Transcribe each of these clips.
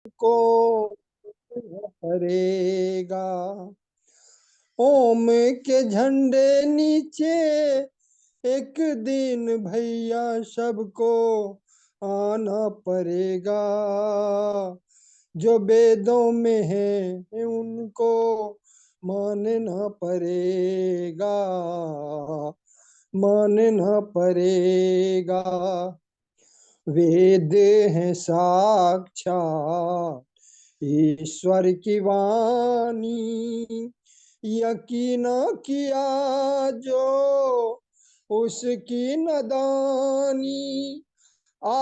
को पड़ेगा। ओम के झंडे नीचे एक दिन भैया सबको आना पड़ेगा। जो वेदों में है उनको मानना पड़ेगा, मानना पड़ेगा। वेद है साक्षात ईश्वर की वाणी, यकीन किया जो उसकी नदानी। आ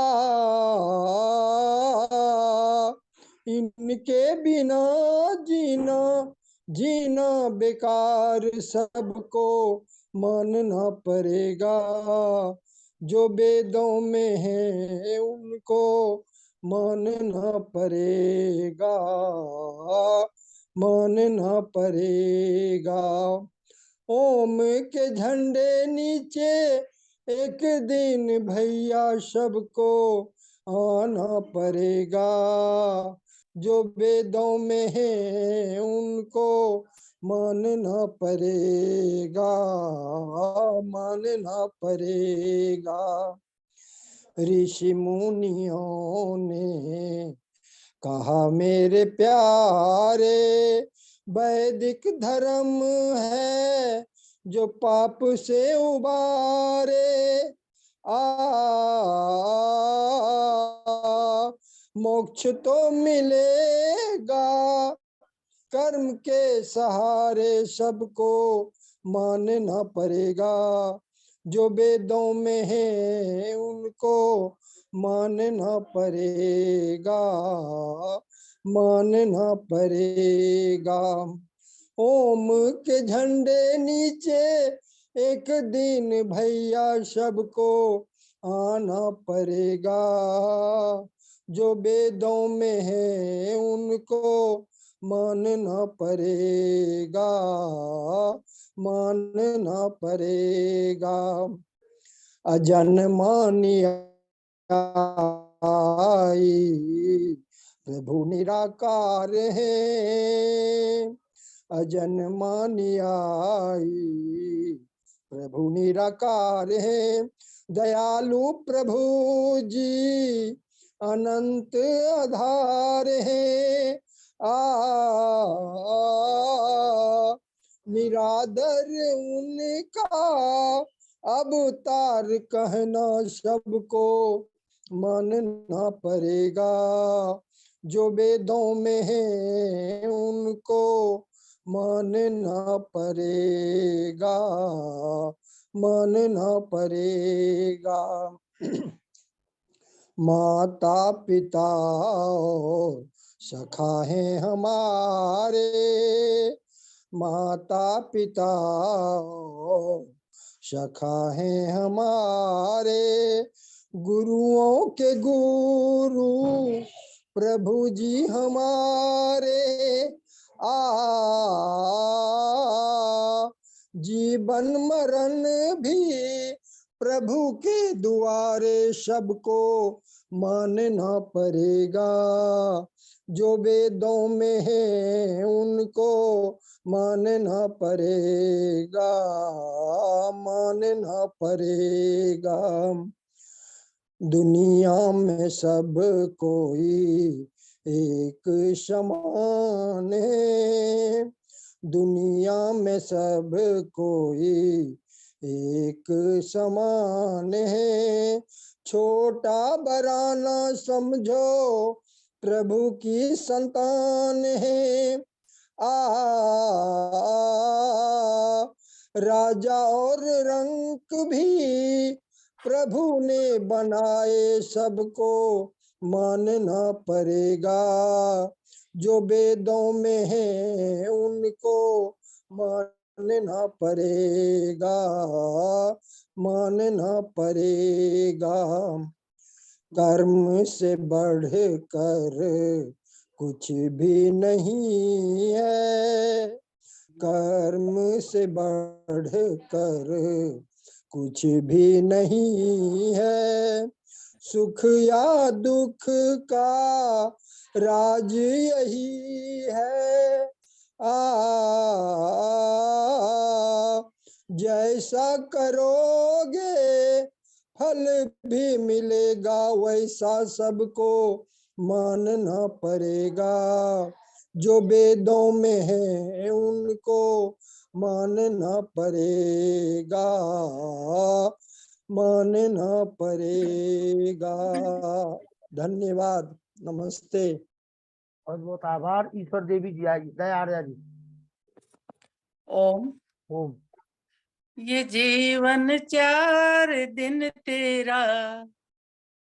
इनके बिना जीना जीना बेकार, सबको मानना पड़ेगा। जो वेदों में है उनको मानना पड़ेगा, मानना पड़ेगा। ओम के झंडे नीचे एक दिन भैया सबको आना पड़ेगा। जो वेदों में है उनको मानना पड़ेगा, मानना पड़ेगा। ऋषि मुनियों ने कहा मेरे प्यारे, वैदिक धर्म है जो पाप से उबारे। आ मोक्ष तो मिलेगा कर्म के सहारे, सबको मानना पड़ेगा। जो वेदों में है उनको मानना पड़ेगा, मानना पड़ेगा। ओम के झंडे नीचे एक दिन भैया सबको आना पड़ेगा। जो वेदों में है उनको मानना पड़ेगा, मानना पड़ेगा। अजन्मानी आई प्रभु निराकार है, अजन्मानी आई प्रभु निराकार है। दयालु प्रभु जी अनंत आधार है। निरादर उनका अवतार कहना, सबको मानना पड़ेगा। जो वेदों में है उनको मानना पड़ेगा, मानना पड़ेगा। माता पिता और सखा है हमारे, माता पिता और सखा है हमारे। गुरुओं के गुरु प्रभु जी हमारे। जीवन मरण भी प्रभु के द्वारे, सबको मानना पड़ेगा। जो वेदों में है उनको मानना पड़ेगा, मानना पड़ेगा। दुनिया में सब कोई एक समान है, दुनिया में सब कोई एक समान है। छोटा बड़ा ना समझो प्रभु की संतान है। राजा और रंक भी प्रभु ने बनाए, सबको मानना पड़ेगा। जो वेदों में है उनको मानना पड़ेगा, मानना पड़ेगा। कर्म से बढ़कर कुछ भी नहीं है, कर्म से बढ़कर कुछ भी नहीं है। सुख या दुख का राज यही है। जैसा करोगे फल भी मिलेगा, वैसा सबको मानना पड़ेगा। जो वेदों में है उनको मानना पड़ेगा, मानना पड़ेगा। धन्यवाद, नमस्ते। बहुत बहुत आभार। ईश्वर देवी जी आएगी, दया आर्या जी। ओम। ओम। ये जीवन 4 दिन तेरा,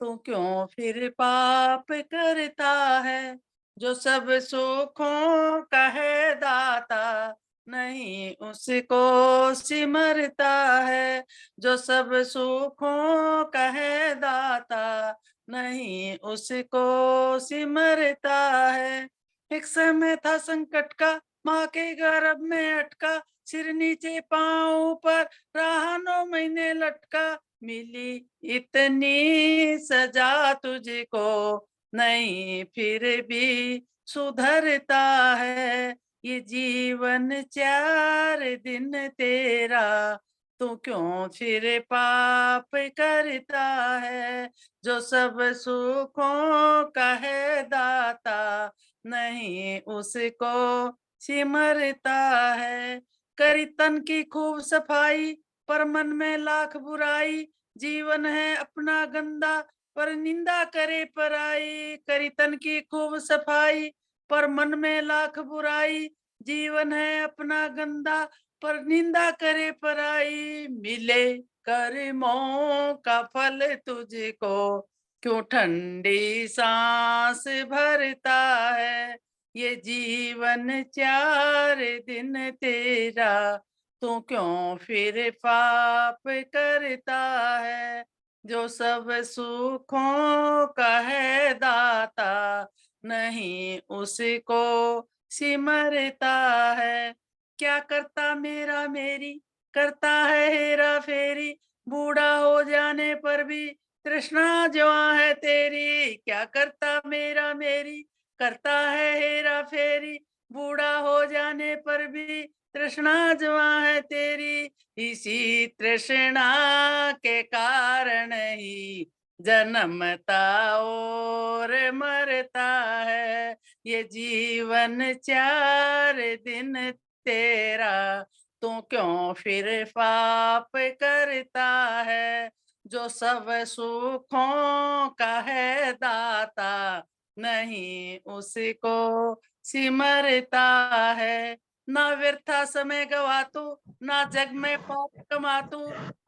तू क्यों फिर पाप करता है। जो सब सुखों का है दाता, नहीं उसको सिमरता है। जो सब सुखों का है दाता, नहीं उसको सिमरता है। एक समय था संकट का, माँ के गर्भ में अटका, सिर नीचे पांव ऊपर रहा 9 महीने लटका। मिली इतनी सजा तुझको, नहीं फिर भी सुधरता है। ये जीवन 4 दिन तेरा, तू क्यों फिर पाप करता है। जो सब सुखों का है दाता, नहीं उसको सिमरता है। करी तन की खूब सफाई, पर मन में लाख बुराई। जीवन है अपना गंदा, पर निंदा करे पराई। करी तन की खूब सफाई, पर मन में लाख बुराई। जीवन है अपना गंदा, पर निंदा करे पराई। मिले कर्मों का फल तुझको, क्यों ठंडी सांस भरता है। ये जीवन 4 दिन तेरा, तू क्यों फिर पाप करता है। जो सब सुखों का है दाता, नहीं उसको सिमरता है। क्या करता मेरा मेरी, करता है हेरा फेरी। बूढ़ा हो जाने पर भी तृष्णा जवां है तेरी। क्या करता मेरा मेरी, करता है हेरा फेरी। बूढ़ा हो जाने पर भी तृष्णा जवां है तेरी। इसी तृष्णा के कारण ही जन्मता और मरता है। ये जीवन 4 दिन तेरा, तू क्यों फिर पाप करता है। जो सब सुखों का है दाता, नहीं उसको सिमरता है। ना व्यर्था समय गवा तू, ना जग में पाप कमा तू।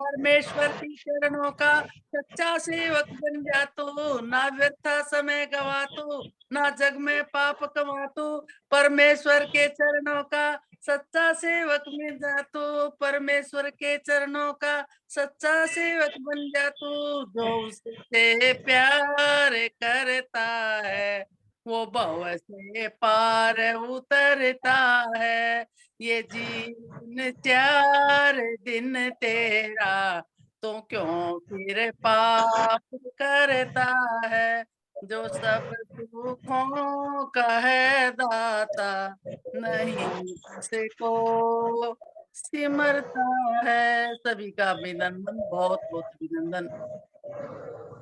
परमेश्वर की चरणों का सच्चा सेवक बन जा तू। ना व्यर्था समय गवा तू, ना जग में पाप कमा तू। परमेश्वर के चरणों का सच्चा सेवक बन जा तू। परमेश्वर के चरणों का सच्चा सेवक बन जा तू। जो उससे प्यार करता है, वो भव से पार उतरता है। ये जीवन 4 दिन तेरा, तो क्यों फिर पाप करता है। जो सब सुखों का है दाता, नहीं उसको सिमरता है। सभी का अभिनंदन, बहुत बहुत अभिनंदन।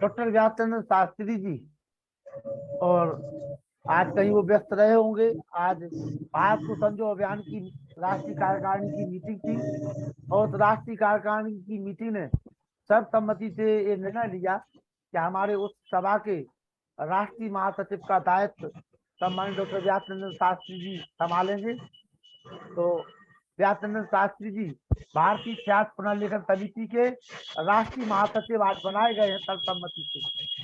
डॉक्टर व्यासचंद्र शास्त्री जी, और आज कहीं वो व्यस्त रहे होंगे। आज भारत को समझो अभियान की राष्ट्रीय कार्यकारिणी की मीटिंग थी, और उस राष्ट्रीय कार्यकारिणी की मीटिंग ने सर्वसम्मति से ये निर्णय लिया कि हमारे उस सभा के राष्ट्रीय महासचिव का दायित्व सम्मानित डॉक्टर व्यासचंद्र शास्त्री जी संभालेंगे। तो व्यासचंद्र शास्त्री जी भारतीय इतिहास पुनर्लेखन समिति के राष्ट्रीय महासचिव आज बनाए गए हैं सर्वसम्मति से।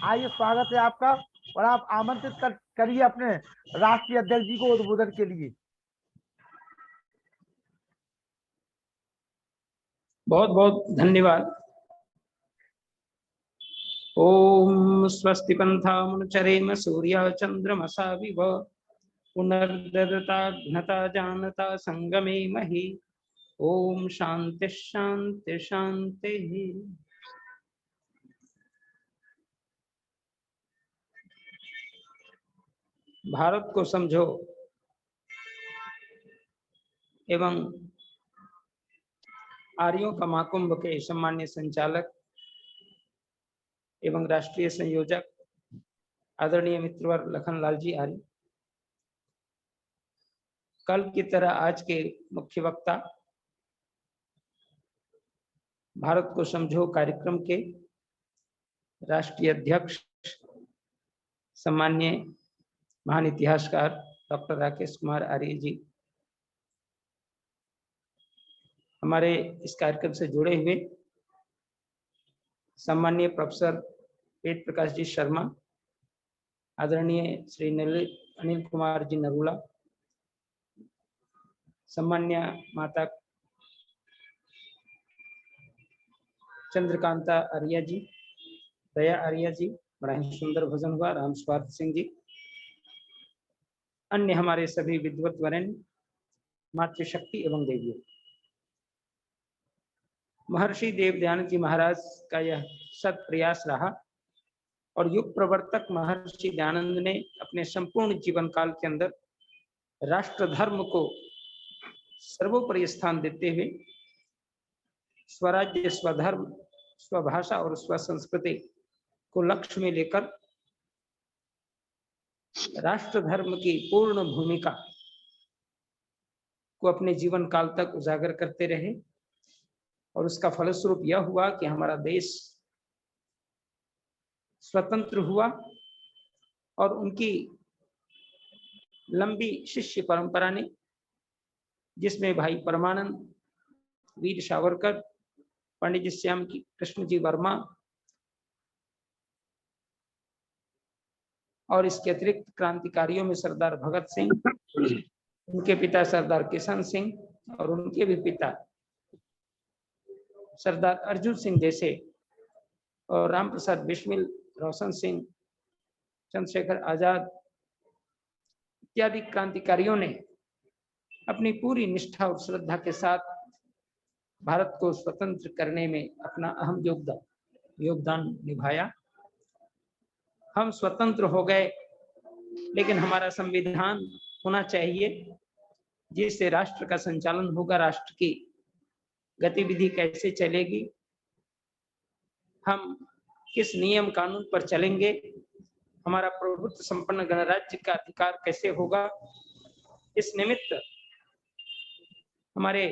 आइए, स्वागत है आपका, और आप आमंत्रित करिए अपने राष्ट्रीय अध्यक्ष जी को उद्बोधन के लिए। बहुत बहुत धन्यवाद। ओम स्वस्ति पंथामुचरेम सूर्य चंद्रमसा विव पुनर्दता घ्नता जानता संगमे महि। ओम शांति शांति शांति। भारत को समझो एवं आर्यों का महाकुंभ के सम्मान्य संचालक एवं राष्ट्रीय संयोजक आदरणीय मित्रवर लखनलाल जी आर्य, कल की तरह आज के मुख्य वक्ता भारत को समझो कार्यक्रम के राष्ट्रीय अध्यक्ष सम्मान्य महान इतिहासकार डॉक्टर राकेश कुमार आर्य जी हमारे इस कार्यक्रम से जुड़े हुए सम्मान्य प्रोफेसर वेद प्रकाश जी शर्मा, आदरणीय श्री अनिल कुमार जी नरूला, सम्मान्य माता चंद्रकांता आर्या जी, दया आर्या जी, बड़ा ही सुंदर भजन हुआ, राम स्वार्थ सिंह जी, अन्य हमारे सभी विद्वत वरेण्य, मातृशक्ति एवं देवियों। महर्षि देवदयानंद जी महाराज का यह सत प्रयास रहा और युग प्रवर्तक महर्षि दयानंद ने अपने संपूर्ण जीवन काल के अंदर राष्ट्र धर्म को सर्वोपरि स्थान देते हुए स्वराज्य, स्वधर्म, स्वभाषा और स्वसंस्कृति को लक्ष्य में लेकर राष्ट्र धर्म की पूर्ण भूमिका को अपने जीवन काल तक उजागर करते रहे और उसका फलस्वरूप यह हुआ कि हमारा देश स्वतंत्र हुआ और उनकी लंबी शिष्य परंपरा ने, जिसमें भाई परमानंद, वीर सावरकर, पंडित जी श्याम कृष्ण जी वर्मा और इसके अतिरिक्त क्रांतिकारियों में सरदार भगत सिंह, उनके पिता सरदार किशन सिंह और उनके भी पिता सरदार अर्जुन सिंह जैसे और राम प्रसाद बिस्मिल, रोशन सिंह, चंद्रशेखर आजाद इत्यादि क्रांतिकारियों ने अपनी पूरी निष्ठा और श्रद्धा के साथ भारत को स्वतंत्र करने में अपना अहम योगदान निभाया। हम स्वतंत्र हो गए, लेकिन हमारा संविधान होना चाहिए जिससे राष्ट्र का संचालन होगा, राष्ट्र की गतिविधि कैसे चलेगी, हम किस नियम कानून पर चलेंगे, हमारा प्रभुत्व संपन्न गणराज्य का अधिकार कैसे होगा। इस निमित्त हमारे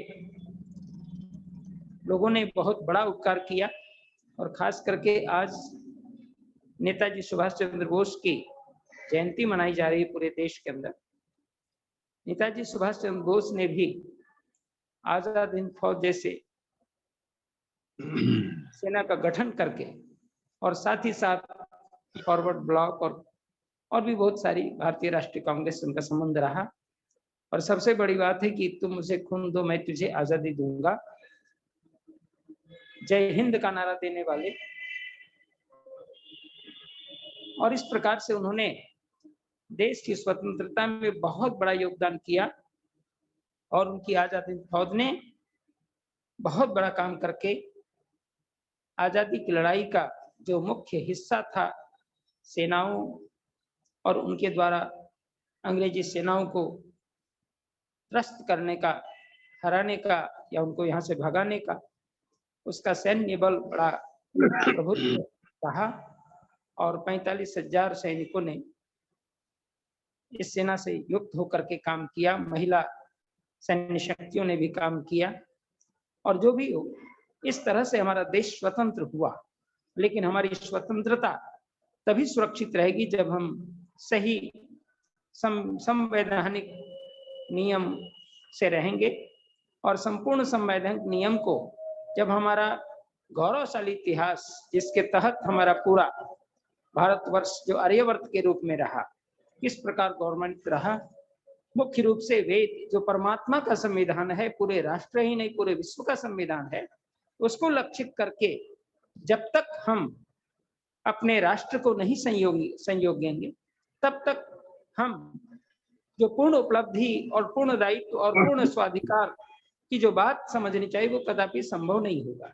लोगों ने बहुत बड़ा उपकार किया और खास करके आज नेताजी सुभाष चंद्र बोस की जयंती मनाई जा रही है पूरे देश के अंदर। नेताजी सुभाष चंद्र बोस ने भी आजाद हिंद फौज जैसे सेना का गठन करके और साथ ही साथ फॉरवर्ड ब्लॉक और भी बहुत सारी भारतीय राष्ट्रीय कांग्रेस से उनका संबंध रहा। और सबसे बड़ी बात है कि तुम मुझे खून दो मैं तुझे आजादी दूंगा, जय हिंद का नारा देने वाले, और इस प्रकार से उन्होंने देश की स्वतंत्रता में बहुत बड़ा योगदान किया और उनकी आजाद हिंद फौज ने बहुत बड़ा काम करके आजादी की लड़ाई का जो मुख्य हिस्सा था सेनाओं और उनके द्वारा अंग्रेजी सेनाओं को त्रस्त करने का, हराने का या उनको यहाँ से भगाने का, उसका सैन्य बल बड़ा प्रभुत्व रहा और 45,000 सैनिकों ने इस सेना से युक्त होकर के काम किया। महिला सैन्य शक्तियों ने भी काम किया और जो भी हो, इस तरह से हमारा देश स्वतंत्र हुआ। लेकिन हमारी स्वतंत्रता तभी सुरक्षित रहेगी जब हम सही संवैधानिक नियम से रहेंगे और संपूर्ण संवैधानिक नियम को जब हमारा गौरवशाली इतिहास जिसके तहत हमारा पूरा भारतवर्ष जो आर्यवर्त के रूप में रहा, किस प्रकार गवर्नमेंट रहा, मुख्य रूप से वेद जो परमात्मा का संविधान है, पूरे राष्ट्र ही नहीं पूरे विश्व का संविधान है, उसको लक्षित करके जब तक हम अपने राष्ट्र को नहीं संयोगेंगे तब तक हम जो पूर्ण उपलब्धि और पूर्ण दायित्व और पूर्ण स्वाधिकार की जो बात समझनी चाहिए वो कदापि संभव नहीं होगा।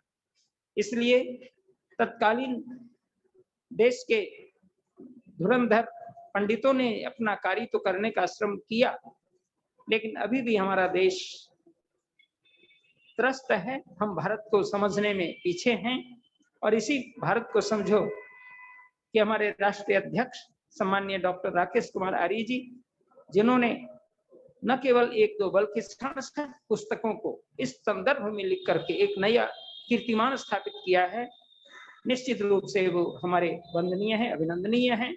इसलिए तत्कालीन देश के धुरंधर पंडितों ने अपना कार्य तो करने का श्रम किया, लेकिन अभी भी हमारा देश त्रस्त है। हम भारत को समझने में पीछे हैं। और इसी भारत को समझो कि हमारे राष्ट्रीय अध्यक्ष सम्माननीय डॉक्टर राकेश कुमार आर्य जी, जिन्होंने न केवल एक दो बल्कि 67 पुस्तकों को इस संदर्भ में लिख करके एक नया कीर्तिमान स्थापित किया है, निश्चित रूप से वो हमारे वंदनीय हैं, अभिनंदनीय हैं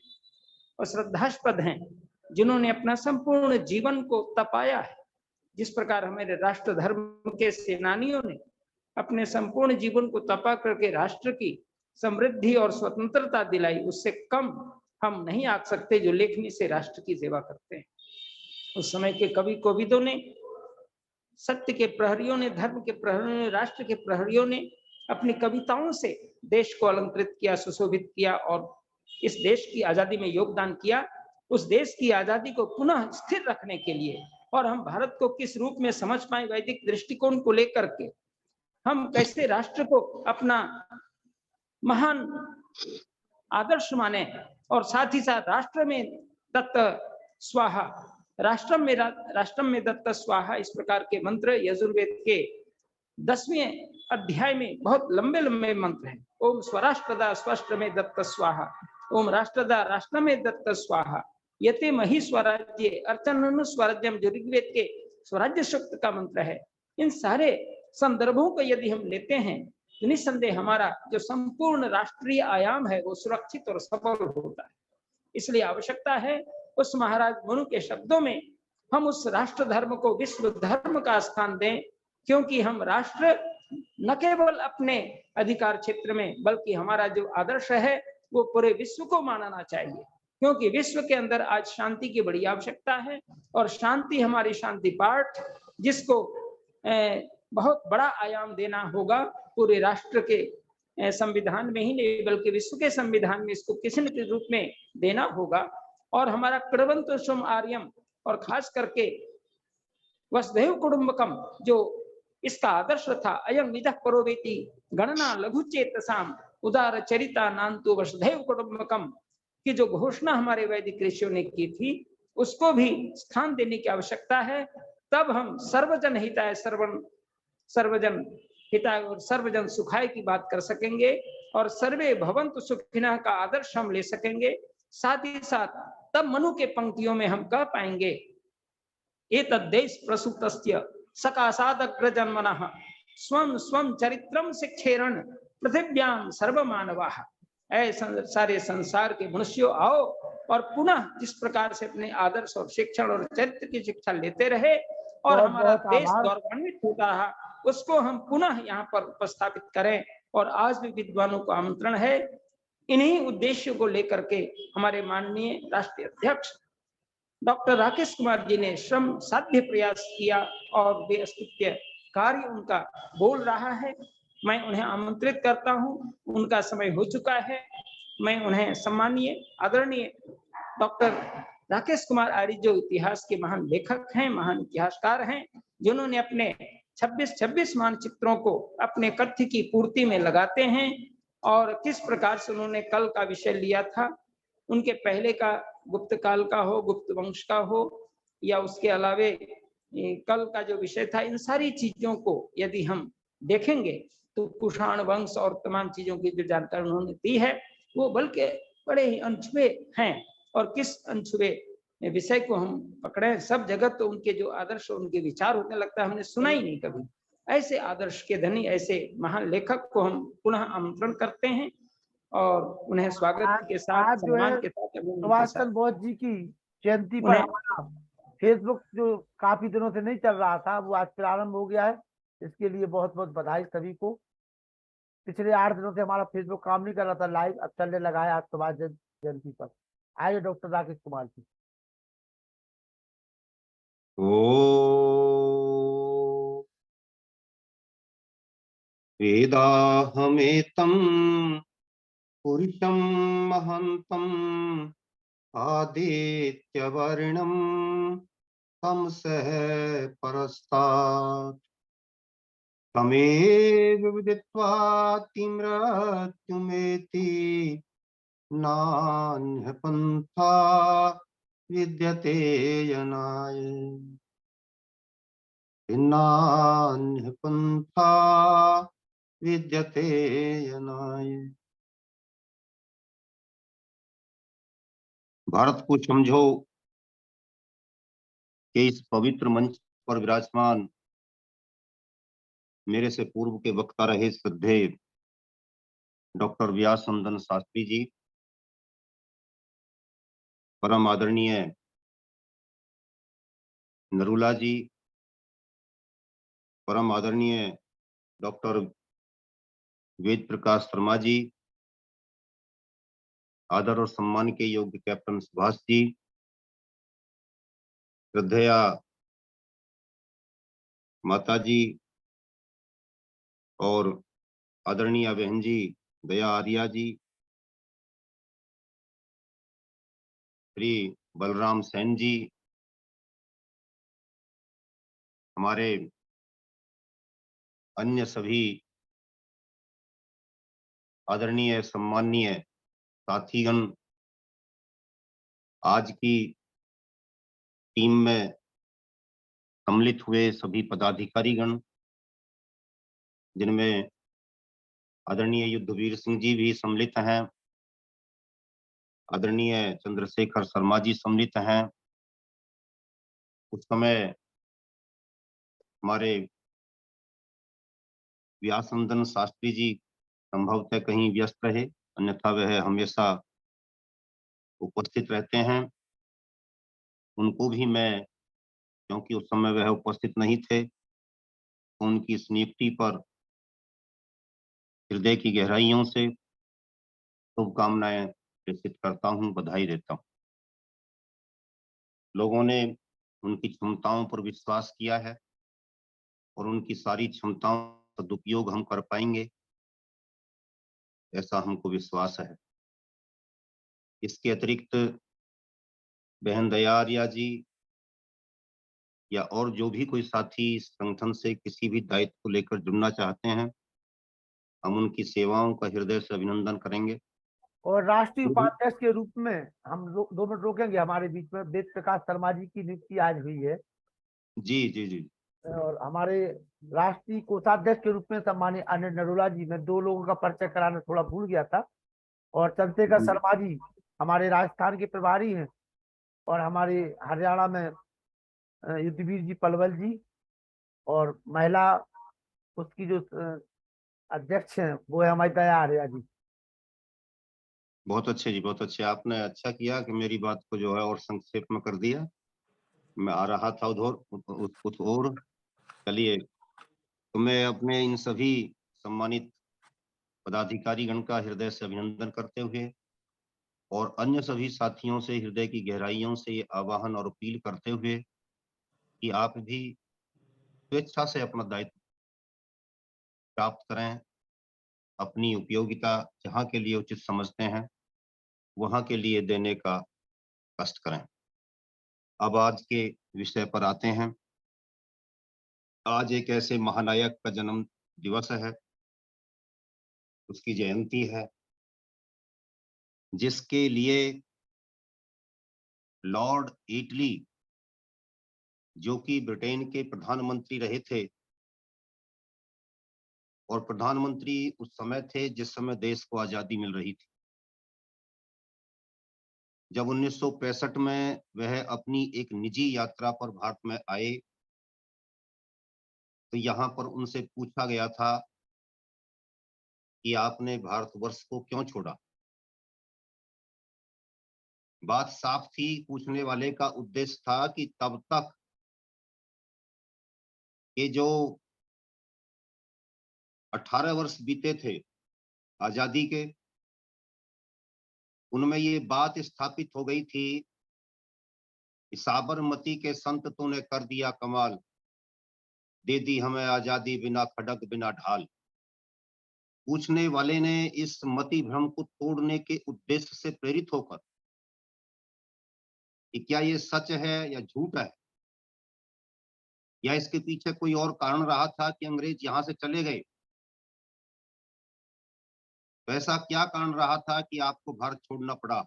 और श्रद्धास्पद हैं, जिन्होंने अपना संपूर्ण जीवन को तपाया है। जिस प्रकार हमारे राष्ट्र धर्म के सेनानियों ने अपने संपूर्ण जीवन को तपा करके राष्ट्र की समृद्धि और स्वतंत्रता दिलाई, उससे कम हम नहीं आंक सकते जो लेखनी से राष्ट्र की सेवा करते हैं। उस समय के कवि कोविदों ने, सत्य के प्रहरियों ने, धर्म के प्रहरियों ने, राष्ट्र के प्रहरियों ने अपनी कविताओं से देश को अलंकृत किया, सुशोभित किया और इस देश की आजादी में योगदान किया। उस देश की आजादी को पुनः स्थिर रखने के लिए और हम भारत को किस रूप में समझ पाए, वैदिक दृष्टिकोण को लेकर के हम कैसे राष्ट्र को अपना महान आदर्श माने और साथ ही साथ राष्ट्र में दत्त स्वाहा, राष्ट्रम में दत्त स्वाहा, इस प्रकार के मंत्र यजुर्वेद के 10वें अध्याय में बहुत लंबे लंबे मंत्र हैं। ओम स्वराष्ट्रदा स्वराष्ट्र में दत्त स्वाहा, ओम राष्ट्रदा राष्ट्र में दत्त स्वाहा, यते मही स्वराज्य अर्चन स्वराज्यम, जो ऋग्वेद के स्वराज्य सूक्त का मंत्र है। इन सारे संदर्भों को यदि हम लेते हैं तो निस्संदेह हमारा जो संपूर्ण राष्ट्रीय आयाम है वो सुरक्षित और सफल होता है। इसलिए आवश्यकता है उस महाराज मनु के शब्दों में हम उस राष्ट्र धर्म को विश्व धर्म का स्थान दें, क्योंकि हम राष्ट्र न केवल अपने अधिकार क्षेत्र में बल्कि हमारा जो आदर्श है वो पूरे विश्व को मानना चाहिए, क्योंकि विश्व के अंदर आज शांति की बड़ी आवश्यकता है और शांति हमारी शांति पाठ, जिसको बहुत बड़ा आयाम देना होगा पूरे राष्ट्र के संविधान में ही नहीं बल्कि विश्व के संविधान में इसको किसी न रूप में देना होगा। और हमारा कृतवंतोषम आर्यम और खास करके वसुधैव कुटुंबकम जो इसका आदर्श था, अयम निजः परोवेति गणना लघु चेतसाम उदार चरिता नान्तु वसुधैव कुटुंबकम की जो घोषणा हमारे वैदिक ऋषियों ने की थी, उसको भी स्थान देने की आवश्यकता है। तब हम सर्वजन हिताय सर्वजन हिताय और सर्वजन सुखाय की बात कर सकेंगे और सर्वे भवन्तु सुखिनः का आदर्श हम ले सकेंगे। साथ ही साथ तब मनु के पंक्तियों में हम कह पाएंगे एतद्देश प्रसूतस्य सकाशादग्रजन्मनः स्वं स्वं चरित्रम शिक्षेरण पृथिव्यां सर्वमानवाः। ऐसे सारे संसार के मनुष्यों आओ और पुनः जिस प्रकार से अपने आदर्श और शिक्षण और चरित्र की शिक्षा लेते रहे और हमारा देश गौरवान्वित होता रहा, उसको हम पुनः यहाँ पर उपस्थापित करें। और आज भी विद्वानों को आमंत्रण है, इन्हीं उद्देश्यों को लेकर के हमारे माननीय राष्ट्रीय अध्यक्ष डॉक्टर राकेश कुमार जी ने श्रम साध्य प्रयास किया और वे स्तुत्य कार्य उनका बोल रहा है। मैं उन्हें आमंत्रित करता हूं, उनका समय हो चुका है। मैं उन्हें सम्मानीय आदरणीय डॉक्टर राकेश कुमार आर्य जो इतिहास के महान लेखक हैं, महान इतिहासकार हैं, जिन्होंने अपने 26 मानचित्रों को अपने कथ्य की पूर्ति में लगाते हैं और किस प्रकार से उन्होंने कल का विषय लिया था, उनके पहले का गुप्त काल का हो, गुप्त वंश का हो या उसके अलावे कल का जो विषय था, इन सारी चीजों को यदि हम देखेंगे तो कुषाण वंश और तमाम चीजों की जो जानकारी उन्होंने दी है वो बल्कि बड़े ही अनछुए हैं। और किस अनछुए विषय को हम पकड़े, सब जगह तो उनके जो आदर्श उनके विचार होने लगता है हमने सुना ही नहीं कभी। ऐसे आदर्श के धनी, ऐसे महान लेखक को हम पुनः आमंत्रण करते हैं और उन्हें स्वागत के साथ, सम्मान के साथ सुभाष चंद्र बोस जी की जयंती पर हमारा फेसबुक जो काफी दिनों से नहीं चल रहा था वो आज प्रारंभ हो गया है। इसके लिए बहुत बहुत बधाई सभी को। पिछले 8 दिनों से हमारा फेसबुक काम नहीं कर रहा था लाइव, अब चलने लगा है आज सुभाष जयंती पर। आइए डॉक्टर राकेश कुमार जी। वेदाहमेतं पुरुषं महन्तं आदित्यवर्णं तमसः परस्तात् तमेव विदित्वा तिमृत्युमेति नान्य पंथा विद्यते यनाय नान्य पंथा विद्यते यनाय। भारत को समझो कि इस पवित्र मंच पर विराजमान मेरे से पूर्व के वक्ता रहे श्रद्धेय डॉक्टर व्यासनंदन शास्त्री जी, परम आदरणीय नरूला जी, परम आदरणीय डॉक्टर वेद प्रकाश शर्मा जी, आदर और सम्मान के योग्य कैप्टन सुभाष जी, श्रद्धेया माता जी और आदरणीय बहन जी दया आर्या जी, श्री बलराम सेन जी, हमारे अन्य सभी आदरणीय सम्माननीय साथीगण, आज की टीम में सम्मिलित हुए सभी पदाधिकारीगण, जिनमें आदरणीय युद्धवीर सिंह जी भी सम्मिलित हैं, आदरणीय चंद्रशेखर शर्मा जी सम्मिलित हैं। उस समय हमारे व्यासनंदन शास्त्री जी संभवतः कहीं व्यस्त रहे, अन्यथा वह हमेशा उपस्थित रहते हैं। उनको भी मैं, क्योंकि उस समय वह उपस्थित नहीं थे, तो उनकी इस नियुक्ति पर हृदय की गहराइयों से शुभकामनाएं प्रेषित करता हूं, बधाई देता हूं। लोगों ने उनकी क्षमताओं पर विश्वास किया है और उनकी सारी क्षमताओं का सदुपयोग हम कर पाएंगे, ऐसा हमको विश्वास है। इसके अतिरिक्त बहन दया आर्या जी या और जो भी कोई साथी इस संगठन से किसी भी दायित्व को लेकर जुड़ना चाहते हैं, हम उनकी सेवाओं का हृदय से अभिनंदन करेंगे। और राष्ट्रीय उपाध्यक्ष के रूप में हम 2 मिनट रोकेंगे, हमारे बीच में वेद प्रकाश शर्मा जी की नियुक्ति आज हुई है जी जी जी। और हमारे राष्ट्रीय कोषाध्यक्ष के रूप में सम्मानित अनिल नरूला जी, मैं 2 लोगों का परिचय कराना थोड़ा भूल गया था। और चंद्रशेखर शर्मा जी हमारे राजस्थान के प्रभारी हैं और हमारे हरियाणा में युद्धवीर जी पलवल जी, और महिला उसकी जो अध्यक्ष हैं वो है हमारी दया आर्या जी। बहुत अच्छे जी, बहुत अच्छे। आपने अच्छा किया कि मेरी बात को जो है और संक्षेप में कर दिया। मैं आ रहा था उधर कुछ और। चलिए, तो मैं अपने इन सभी सम्मानित पदाधिकारी गण का हृदय से अभिनंदन करते हुए और अन्य सभी साथियों से हृदय की गहराइयों से ये आवाहन और अपील करते हुए कि आप भी स्वेच्छा से अपना दायित्व प्राप्त करें, अपनी उपयोगिता जहाँ के लिए उचित समझते हैं वहां के लिए देने का कष्ट करें। अब आज के विषय पर आते हैं। आज एक ऐसे महानायक का जन्म दिवस है, उसकी जयंती है, जिसके लिए लॉर्ड एटली, जो कि ब्रिटेन के प्रधानमंत्री रहे थे और प्रधानमंत्री उस समय थे जिस समय देश को आजादी मिल रही थी, जब 1965 में वह अपनी एक निजी यात्रा पर भारत में आए तो यहाँ पर उनसे पूछा गया था कि आपने भारतवर्ष को क्यों छोड़ा। बात साफ थी, पूछने वाले का उद्देश्य था कि तब तक ये जो 18 वर्ष बीते थे आजादी के, उनमें ये बात स्थापित हो गई थी कि साबरमती के संत तूने कर दिया कमाल, दे दी हमें आजादी बिना खड़ग बिना ढाल। पूछने वाले ने इस मति भ्रम को तोड़ने के उद्देश्य से प्रेरित होकर कि क्या ये सच है या झूठ है, या इसके पीछे कोई और कारण रहा था कि अंग्रेज यहां से चले गए, ऐसा क्या कारण रहा था कि आपको भारत छोड़ना पड़ा?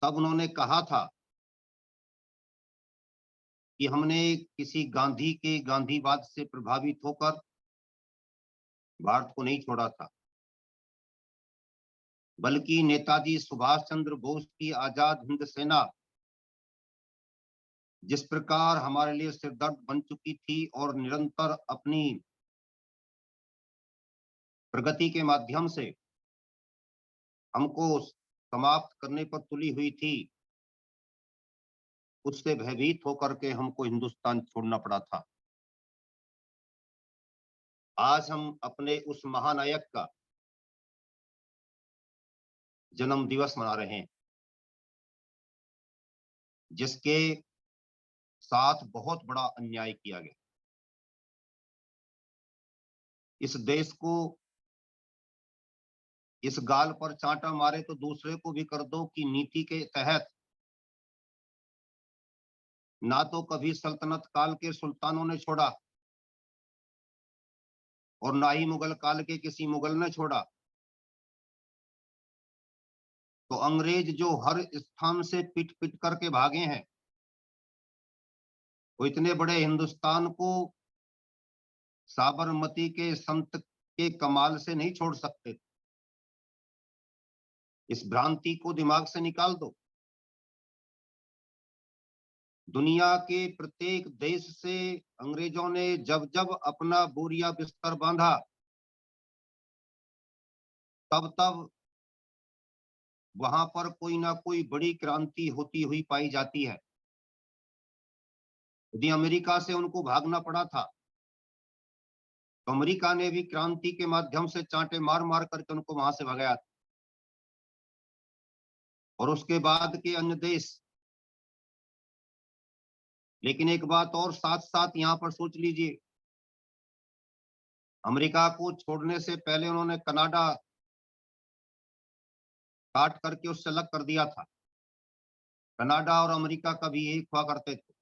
तब उन्होंने कहा था कि हमने किसी गांधी के गांधीवाद से प्रभावित होकर भारत को नहीं छोड़ा था, बल्कि नेताजी सुभाष चंद्र बोस की आजाद हिंद सेना जिस प्रकार हमारे लिए सिरदर्द बन चुकी थी और निरंतर अपनी प्रगति के माध्यम से हमको समाप्त करने पर तुली हुई थी, उससे भयभीत होकर के हमको हिंदुस्तान छोड़ना पड़ा था। आज हम अपने उस महानायक का जन्म दिवस मना रहे हैं, जिसके साथ बहुत बड़ा अन्याय किया गया। इस देश को इस गाल पर चांटा मारे तो दूसरे को भी कर दो की नीति के तहत ना तो कभी सल्तनत काल के सुल्तानों ने छोड़ा और ना ही मुगल काल के किसी मुगल ने छोड़ा। तो अंग्रेज जो हर स्थान से पिट पिट करके भागे हैं, वो इतने बड़े हिंदुस्तान को साबरमती के संत के कमाल से नहीं छोड़ सकते। इस भ्रांति को दिमाग से निकाल दो। दुनिया के प्रत्येक देश से अंग्रेजों ने जब जब अपना बोरिया बिस्तर बांधा, तब तब वहां पर कोई ना कोई बड़ी क्रांति होती हुई पाई जाती है। यदि अमेरिका से उनको भागना पड़ा था, तो अमेरिका ने भी क्रांति के माध्यम से चांटे मार मार करके उनको वहां से भगाया था। और उसके बाद के अन्य देश। लेकिन एक बात और साथ साथ यहाँ पर सोच लीजिए, अमेरिका को छोड़ने से पहले उन्होंने कनाडा काट करके उससे अलग कर दिया था। कनाडा और अमेरिका कभी एक हुआ करते थे।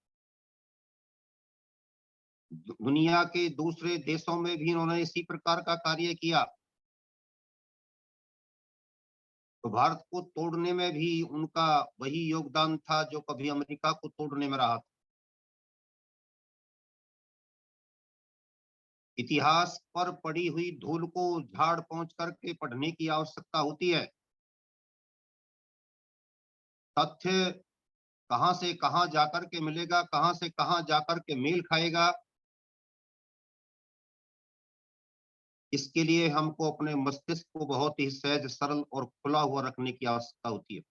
दुनिया के दूसरे देशों में भी उन्होंने इसी प्रकार का कार्य किया। तो भारत को तोड़ने में भी उनका वही योगदान था जो कभी अमेरिका को तोड़ने में रहा था। इतिहास पर पड़ी हुई धूल को झाड़ पहुंच करके पढ़ने की आवश्यकता होती है। तथ्य कहां से कहां जाकर के मिलेगा, कहां से कहां जाकर के मेल खाएगा, इसके लिए हमको अपने मस्तिष्क को बहुत ही सहज, सरल और खुला हुआ रखने की आवश्यकता होती है।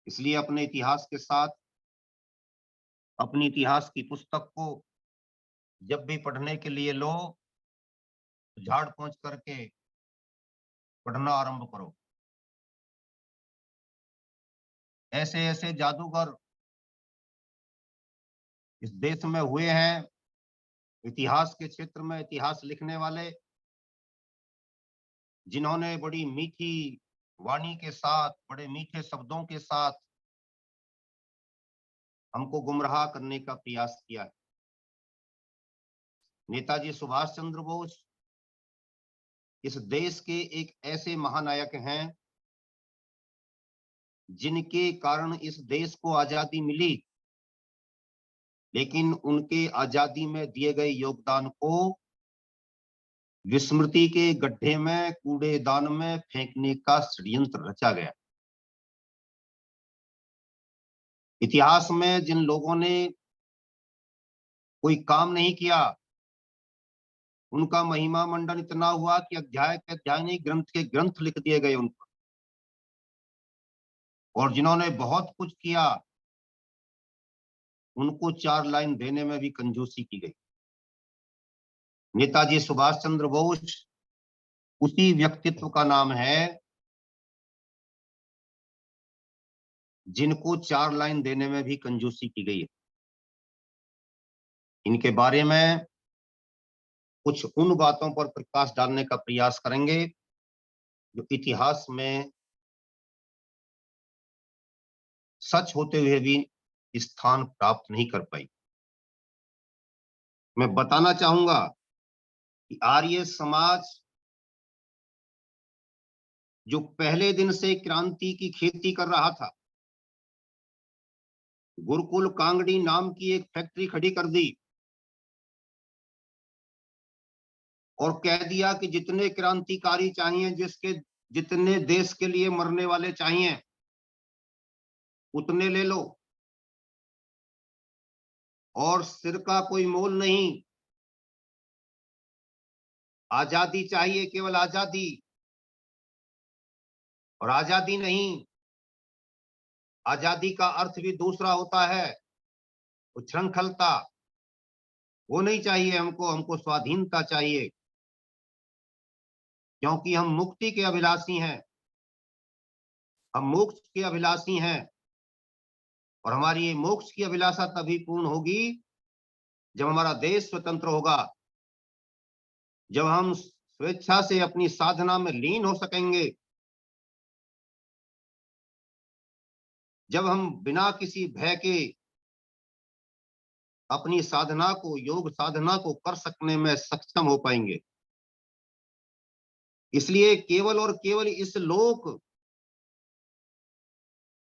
इसलिए अपने इतिहास के साथ अपनी इतिहास की पुस्तक को जब भी पढ़ने के लिए लो, झाड़ पहुंच करके पढ़ना आरंभ करो। ऐसे ऐसे जादूगर इस देश में हुए हैं, इतिहास के क्षेत्र में इतिहास लिखने वाले, जिन्होंने बड़ी मीठी वाणी के साथ, बड़े मीठे शब्दों के साथ हमको गुमराह करने का प्रयास किया है। नेताजी सुभाष चंद्र बोस इस देश के एक ऐसे महानायक हैं जिनके कारण इस देश को आजादी मिली, लेकिन उनके आजादी में दिए गए योगदान को विस्मृति के गड्ढे में, कूड़ेदान में फेंकने का षड्यंत्र रचा गया। इतिहास में जिन लोगों ने कोई काम नहीं किया, उनका महिमा मंडन इतना हुआ कि अध्याय के अध्याय नहीं, ग्रंथ के ग्रंथ लिख दिए गए उनको। और जिन्होंने बहुत कुछ किया, उनको 4 लाइन देने में भी कंजूसी की गई। नेताजी सुभाष चंद्र बोस उसी व्यक्तित्व का नाम है जिनको 4 लाइन देने में भी कंजूसी की गई है। इनके बारे में कुछ उन बातों पर प्रकाश डालने का प्रयास करेंगे जो इतिहास में सच होते हुए भी स्थान प्राप्त नहीं कर पाई। मैं बताना चाहूंगा कि आर्य समाज जो पहले दिन से क्रांति की खेती कर रहा था, गुरुकुल कांगड़ी नाम की एक फैक्ट्री खड़ी कर दी और कह दिया कि जितने क्रांतिकारी चाहिए, जिसके जितने देश के लिए मरने वाले चाहिए, उतने ले लो, और सिर का कोई मोल नहीं, आजादी चाहिए, केवल आजादी। और आजादी नहीं, आजादी का अर्थ भी दूसरा होता है, उच्छृंखलता, वो नहीं चाहिए हमको, हमको स्वाधीनता चाहिए, क्योंकि हम मुक्ति के अभिलाषी हैं, हम मोक्ष के अभिलाषी हैं। और हमारी ये मोक्ष की अभिलाषा तभी पूर्ण होगी जब हमारा देश स्वतंत्र होगा, जब हम स्वेच्छा से अपनी साधना में लीन हो सकेंगे, जब हम बिना किसी भय के अपनी साधना को, योग साधना को कर सकने में सक्षम हो पाएंगे। इसलिए केवल और केवल इस लोक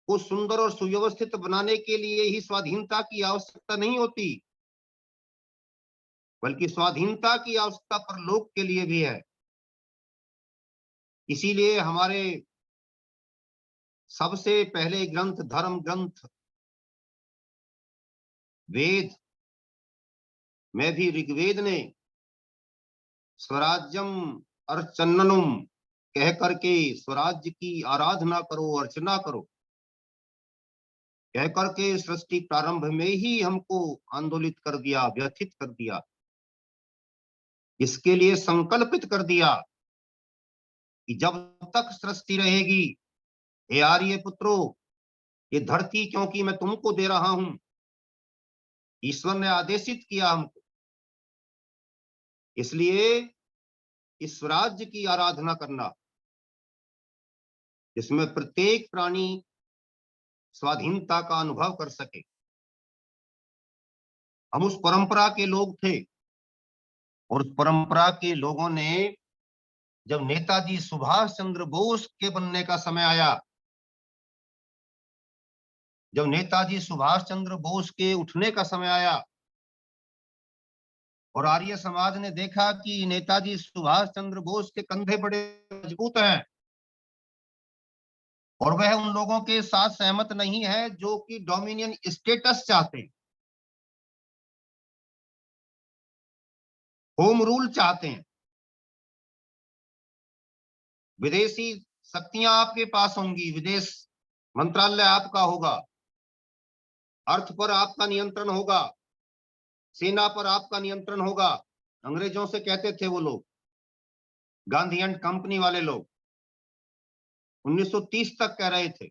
को सुंदर और सुव्यवस्थित बनाने के लिए ही स्वाधीनता की आवश्यकता नहीं होती, बल्कि स्वाधीनता की आवश्यकता परलोक के लिए भी है। इसीलिए हमारे सबसे पहले ग्रंथ, धर्म ग्रंथ वेद में भी ऋग्वेद ने स्वराज्यम अर्चननुम कह करके स्वराज्य की आराधना करो, अर्चना करो, कह करके सृष्टि प्रारंभ में ही हमको आंदोलित कर दिया, व्यथित कर दिया, इसके लिए संकल्पित कर दिया कि जब तक सृष्टि रहेगी, हे आर्य पुत्रों, ये धरती क्योंकि मैं तुमको दे रहा हूं, ईश्वर ने आदेशित किया हमको, इसलिए इस स्वराज्य की आराधना करना, जिसमें प्रत्येक प्राणी स्वाधीनता का अनुभव कर सके। हम उस परंपरा के लोग थे, और उस परंपरा के लोगों ने जब नेताजी सुभाष चंद्र बोस के बनने का समय आया, जब नेताजी सुभाष चंद्र बोस के उठने का समय आया और आर्य समाज ने देखा कि नेताजी सुभाष चंद्र बोस के कंधे बड़े मजबूत हैं और वह उन लोगों के साथ सहमत नहीं है जो कि डोमिनियन स्टेटस चाहते हैं, होम रूल चाहते हैं, विदेशी शक्तियां आपके पास होंगी, विदेश मंत्रालय आपका होगा, अर्थ पर आपका नियंत्रण होगा, सेना पर आपका नियंत्रण होगा। अंग्रेजों से कहते थे वो लोग, गांधी एंड कंपनी वाले लोग 1930 तक कह रहे थे।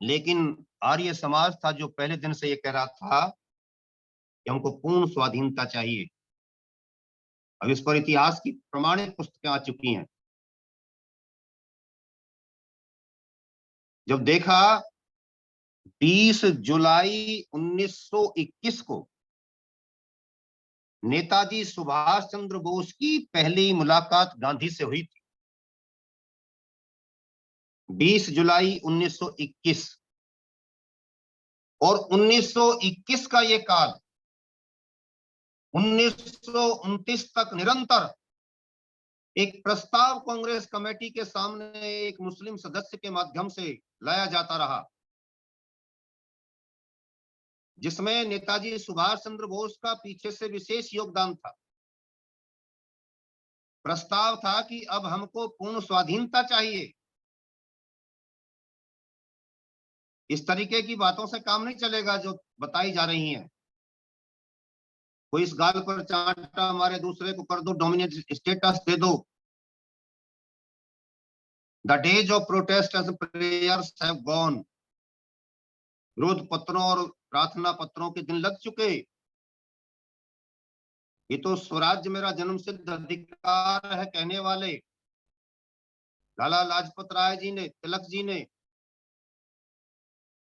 लेकिन आर्य समाज था जो पहले दिन से ये कह रहा था कि हमको पूर्ण स्वाधीनता चाहिए। अब इस पर इतिहास की प्रमाणित पुस्तकें आ चुकी हैं। जब देखा 20 जुलाई 1921 को नेताजी सुभाष चंद्र बोस की पहली मुलाकात गांधी से हुई थी, 20 जुलाई 1921, और 1921 का ये काल 1929 तक निरंतर एक प्रस्ताव कांग्रेस कमेटी के सामने एक मुस्लिम सदस्य के माध्यम से लाया जाता रहा, जिसमें नेताजी सुभाष चंद्र बोस का पीछे से विशेष योगदान था। प्रस्ताव था कि अब हमको पूर्ण स्वाधीनता चाहिए। इस तरीके की बातों से काम नहीं चलेगा जो बताई जा रही हैं। कोई इस गाल पर चांटा हमारे दूसरे को कर दो, डोमिनेट स्टेटस दे दो। The days of protest and prayers have gone. विरोध पत्रों और प्रार्थना पत्रों के दिन लग चुके। ये तो स्वराज्य मेरा जन्मसिद्ध अधिकार है कहने वाले लाला लाजपत राय जी ने, तिलक जी ने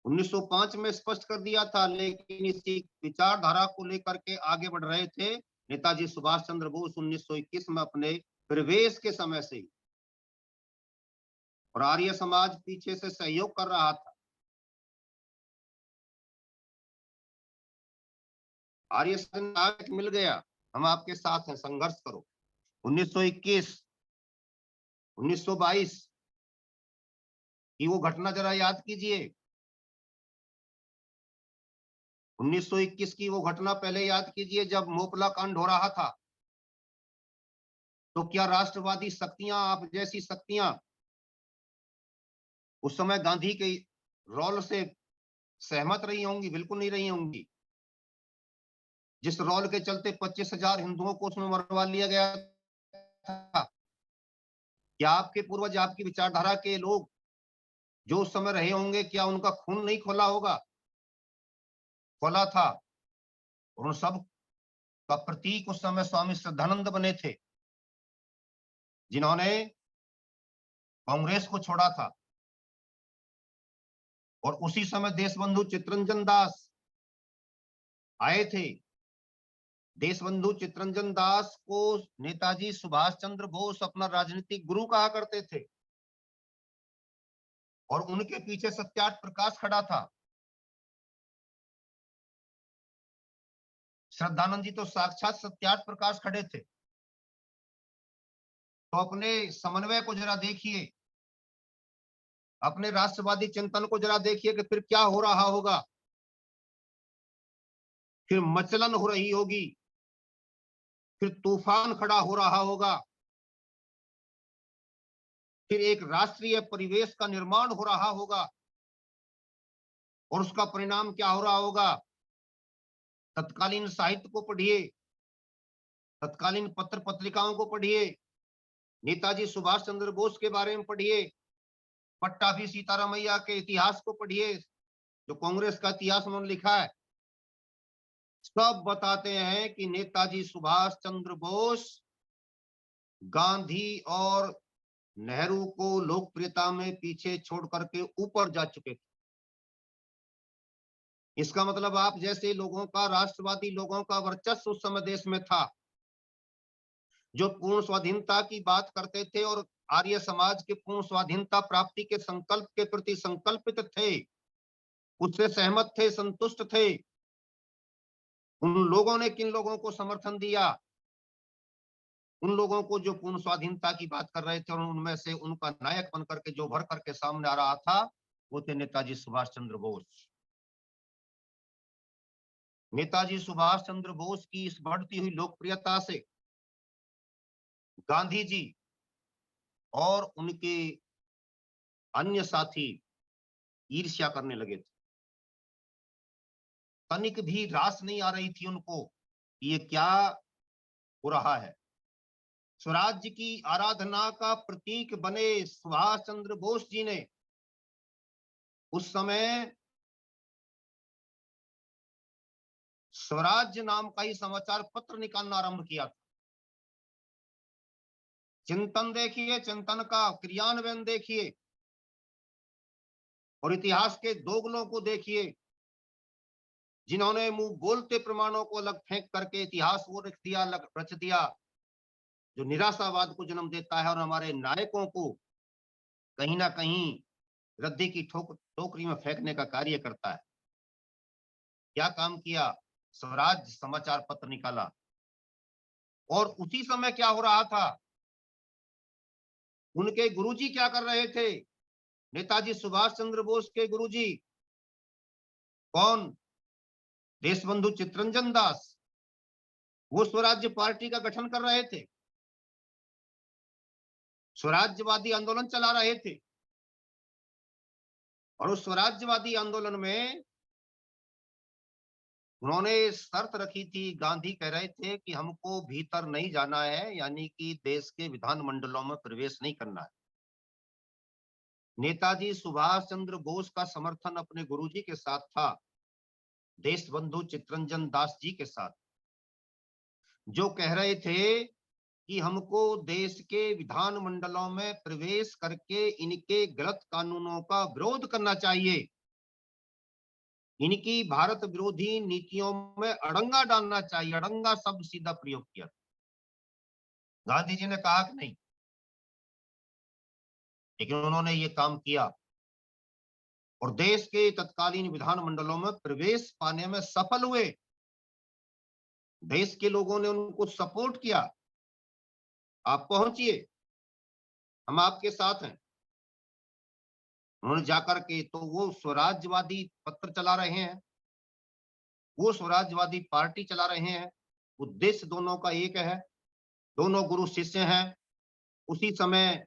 1905 में स्पष्ट कर दिया था, लेकिन इसी विचारधारा को लेकर के आगे बढ़ रहे थे नेताजी सुभाष चंद्र बोस 1921 में अपने प्रवेश के समय से ही, और आर्य समाज पीछे से सहयोग कर रहा था। आर्य समाज मिल गया, हम आपके साथ हैं, संघर्ष करो। 1921, 1922 की वो घटना जरा याद कीजिए। 1921 की वो घटना पहले याद कीजिए, जब मोपला कांड हो रहा था। तो क्या राष्ट्रवादी शक्तियां, आप जैसी शक्तियां उस समय गांधी के रोल से सहमत रही होंगी? बिल्कुल नहीं रही होंगी। जिस रोल के चलते 25,000 हिंदुओं को उसमें मरवा लिया गया था, क्या आपके पूर्वज, आपकी विचारधारा के लोग जो उस समय रहे होंगे, क्या उनका खून नहीं खोला होगा? खोला था। और उन सब का प्रतीक उस समय स्वामी श्रद्धानंद बने थे, जिन्होंने कांग्रेस को छोड़ा था। और उसी समय देशबंधु चित्तरंजन दास आए थे। देशबंधु चित्तरंजन दास को नेताजी सुभाष चंद्र बोस अपना राजनीतिक गुरु कहा करते थे, और उनके पीछे सत्यार्थ प्रकाश खड़ा था। श्रद्धानंद जी तो साक्षात सत्यार्थ प्रकाश खड़े थे। तो अपने समन्वय को जरा देखिए, अपने राष्ट्रवादी चिंतन को जरा देखिए कि फिर क्या हो रहा होगा। फिर मचलन हो रही होगी, फिर तूफान खड़ा हो रहा होगा, फिर एक राष्ट्रीय परिवेश का निर्माण हो रहा होगा। और उसका परिणाम क्या हो रहा होगा? तत्कालीन साहित्य को पढ़िए, तत्कालीन पत्र पत्रिकाओं को पढ़िए, नेताजी सुभाष चंद्र बोस के बारे में पढ़िए, पट्टाभी सीतारामैया के इतिहास को पढ़िए, जो कांग्रेस का इतिहास उन्होंने लिखा है। सब बताते हैं कि नेताजी सुभाष चंद्र बोस गांधी और नेहरू को लोकप्रियता में पीछे छोड़ करके ऊपर जा चुके थे। इसका मतलब आप जैसे लोगों का, राष्ट्रवादी लोगों का वर्चस्व उस समय देश में था, जो पूर्ण स्वाधीनता की बात करते थे और आर्य समाज के पूर्ण स्वाधीनता प्राप्ति के संकल्प के प्रति संकल्पित थे, उससे सहमत थे, संतुष्ट थे। उन लोगों ने किन लोगों को समर्थन दिया? उन लोगों को जो पूर्ण स्वाधीनता की बात कर रहे थे, और उनमें से उनका नायक बनकर के जो भर करके सामने आ रहा था, वो थे नेताजी सुभाष चंद्र बोस। नेताजी सुभाष चंद्र बोस की इस बढ़ती हुई लोकप्रियता से गांधी जी और उनके अन्य साथी ईर्ष्या करने लगे थे। तनिक भी रास नहीं आ रही थी उनको, ये क्या हो रहा है। स्वराज्य की आराधना का प्रतीक बने सुभाष चंद्र बोस जी ने उस समय स्वराज्य नाम का ही समाचार पत्र निकालना आरंभ किया था। चिंतन देखिए, चिंतन का क्रियान्वयन देखिए, और इतिहास के दोगलों को देखिए, जिन्होंने मुंह बोलते प्रमाणों को अलग फेंक करके इतिहास को रख दिया, रच दिया, जो निराशावाद को जन्म देता है और हमारे नायकों को कहीं ना कहीं रद्दी की टोकरी में फेंकने का कार्य करता है। क्या काम किया? स्वराज समाचार पत्र निकाला। और उसी समय क्या हो रहा था? उनके गुरुजी क्या कर रहे थे? नेताजी सुभाष चंद्र बोस के गुरुजी कौन? देशबंधु चित्तरंजन दास। वो स्वराज्य पार्टी का गठन कर रहे थे, स्वराज्यवादी आंदोलन चला रहे थे। और उस स्वराज्यवादी आंदोलन में उन्होंने शर्त रखी थी, गांधी कह रहे थे कि हमको भीतर नहीं जाना है, यानी कि देश के विधानमंडलों में प्रवेश नहीं करना है। नेताजी सुभाष चंद्र बोस का समर्थन अपने गुरुजी के साथ था, देशबंधु चित्तरंजन दास जी के साथ, जो कह रहे थे कि हमको देश के विधानमंडलों में प्रवेश करके इनके गलत कानूनों का विरोध करना चाहिए। इनकी भारत विरोधी नीतियों में अड़ंगा डालना चाहिए। अड़ंगा शब्द सीधा प्रयोग किया। गांधी जी ने कहा कि नहीं, लेकिन उन्होंने ये काम किया और देश के तत्कालीन विधानमंडलों में प्रवेश पाने में सफल हुए। देश के लोगों ने उनको सपोर्ट किया, आप पहुंचिए, हम आपके साथ हैं। उन्होंने जाकर के तो वो स्वराज्यवादी पत्र चला रहे हैं, वो स्वराज्यवादी पार्टी चला रहे हैं। उद्देश्य दोनों का एक है, दोनों गुरु शिष्य हैं। उसी समय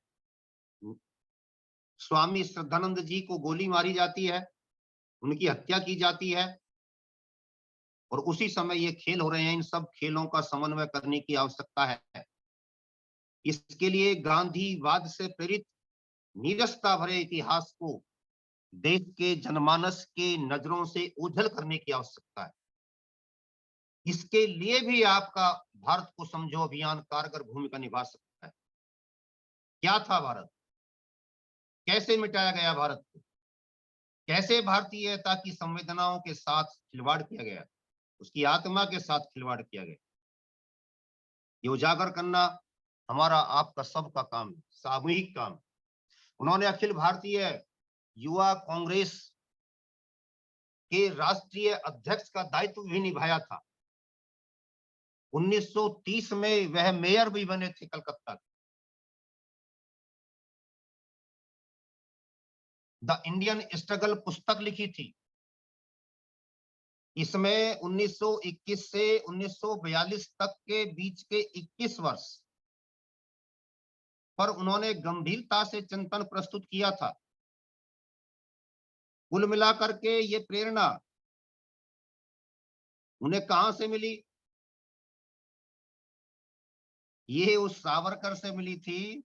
स्वामी श्रद्धानंद जी को गोली मारी जाती है, उनकी हत्या की जाती है, और उसी समय ये खेल हो रहे हैं। इन सब खेलों का समन्वय करने की आवश्यकता है। इसके लिए गांधीवाद से प्रेरित नीरसता भरे इतिहास को देश के जनमानस के नजरों से ओझल करने की आवश्यकता है। इसके लिए भी आपका भारत को समझो अभियान कारगर भूमिका निभा सकता है। क्या था भारत, कैसे मिटाया गया भारत को, कैसे भारतीयता की संवेदनाओं के साथ खिलवाड़ किया गया, उसकी आत्मा के साथ खिलवाड़ किया गया, ये उजागर करना हमारा आपका सबका काम है, सामूहिक काम। उन्होंने अखिल भारतीय युवा कांग्रेस के राष्ट्रीय अध्यक्ष का दायित्व भी निभाया था। 1930 में वह मेयर भी बने थे कलकत्ता के। द इंडियन स्ट्रगल पुस्तक लिखी थी। इसमें 1921 से 1942 तक के बीच के 21 वर्ष पर उन्होंने गंभीरता से चिंतन प्रस्तुत किया था। कुल मिलाकर के ये प्रेरणा उन्हें कहां से मिली? ये उस सावरकर से मिली थी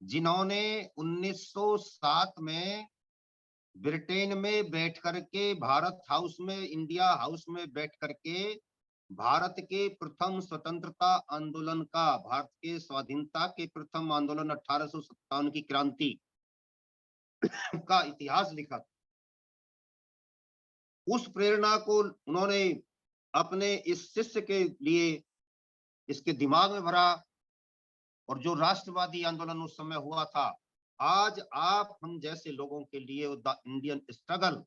जिन्होंने 1907 में ब्रिटेन में बैठ करके भारत हाउस में, इंडिया हाउस में बैठ करके भारत के प्रथम स्वतंत्रता आंदोलन का, भारत के स्वाधीनता के प्रथम आंदोलन 1857 की क्रांति का इतिहास लिखा। उस प्रेरणा को उन्होंने अपने इस शिष्य के लिए इसके दिमाग में भरा, और जो राष्ट्रवादी आंदोलन उस समय हुआ था, आज आप हम जैसे लोगों के लिए द इंडियन स्ट्रगल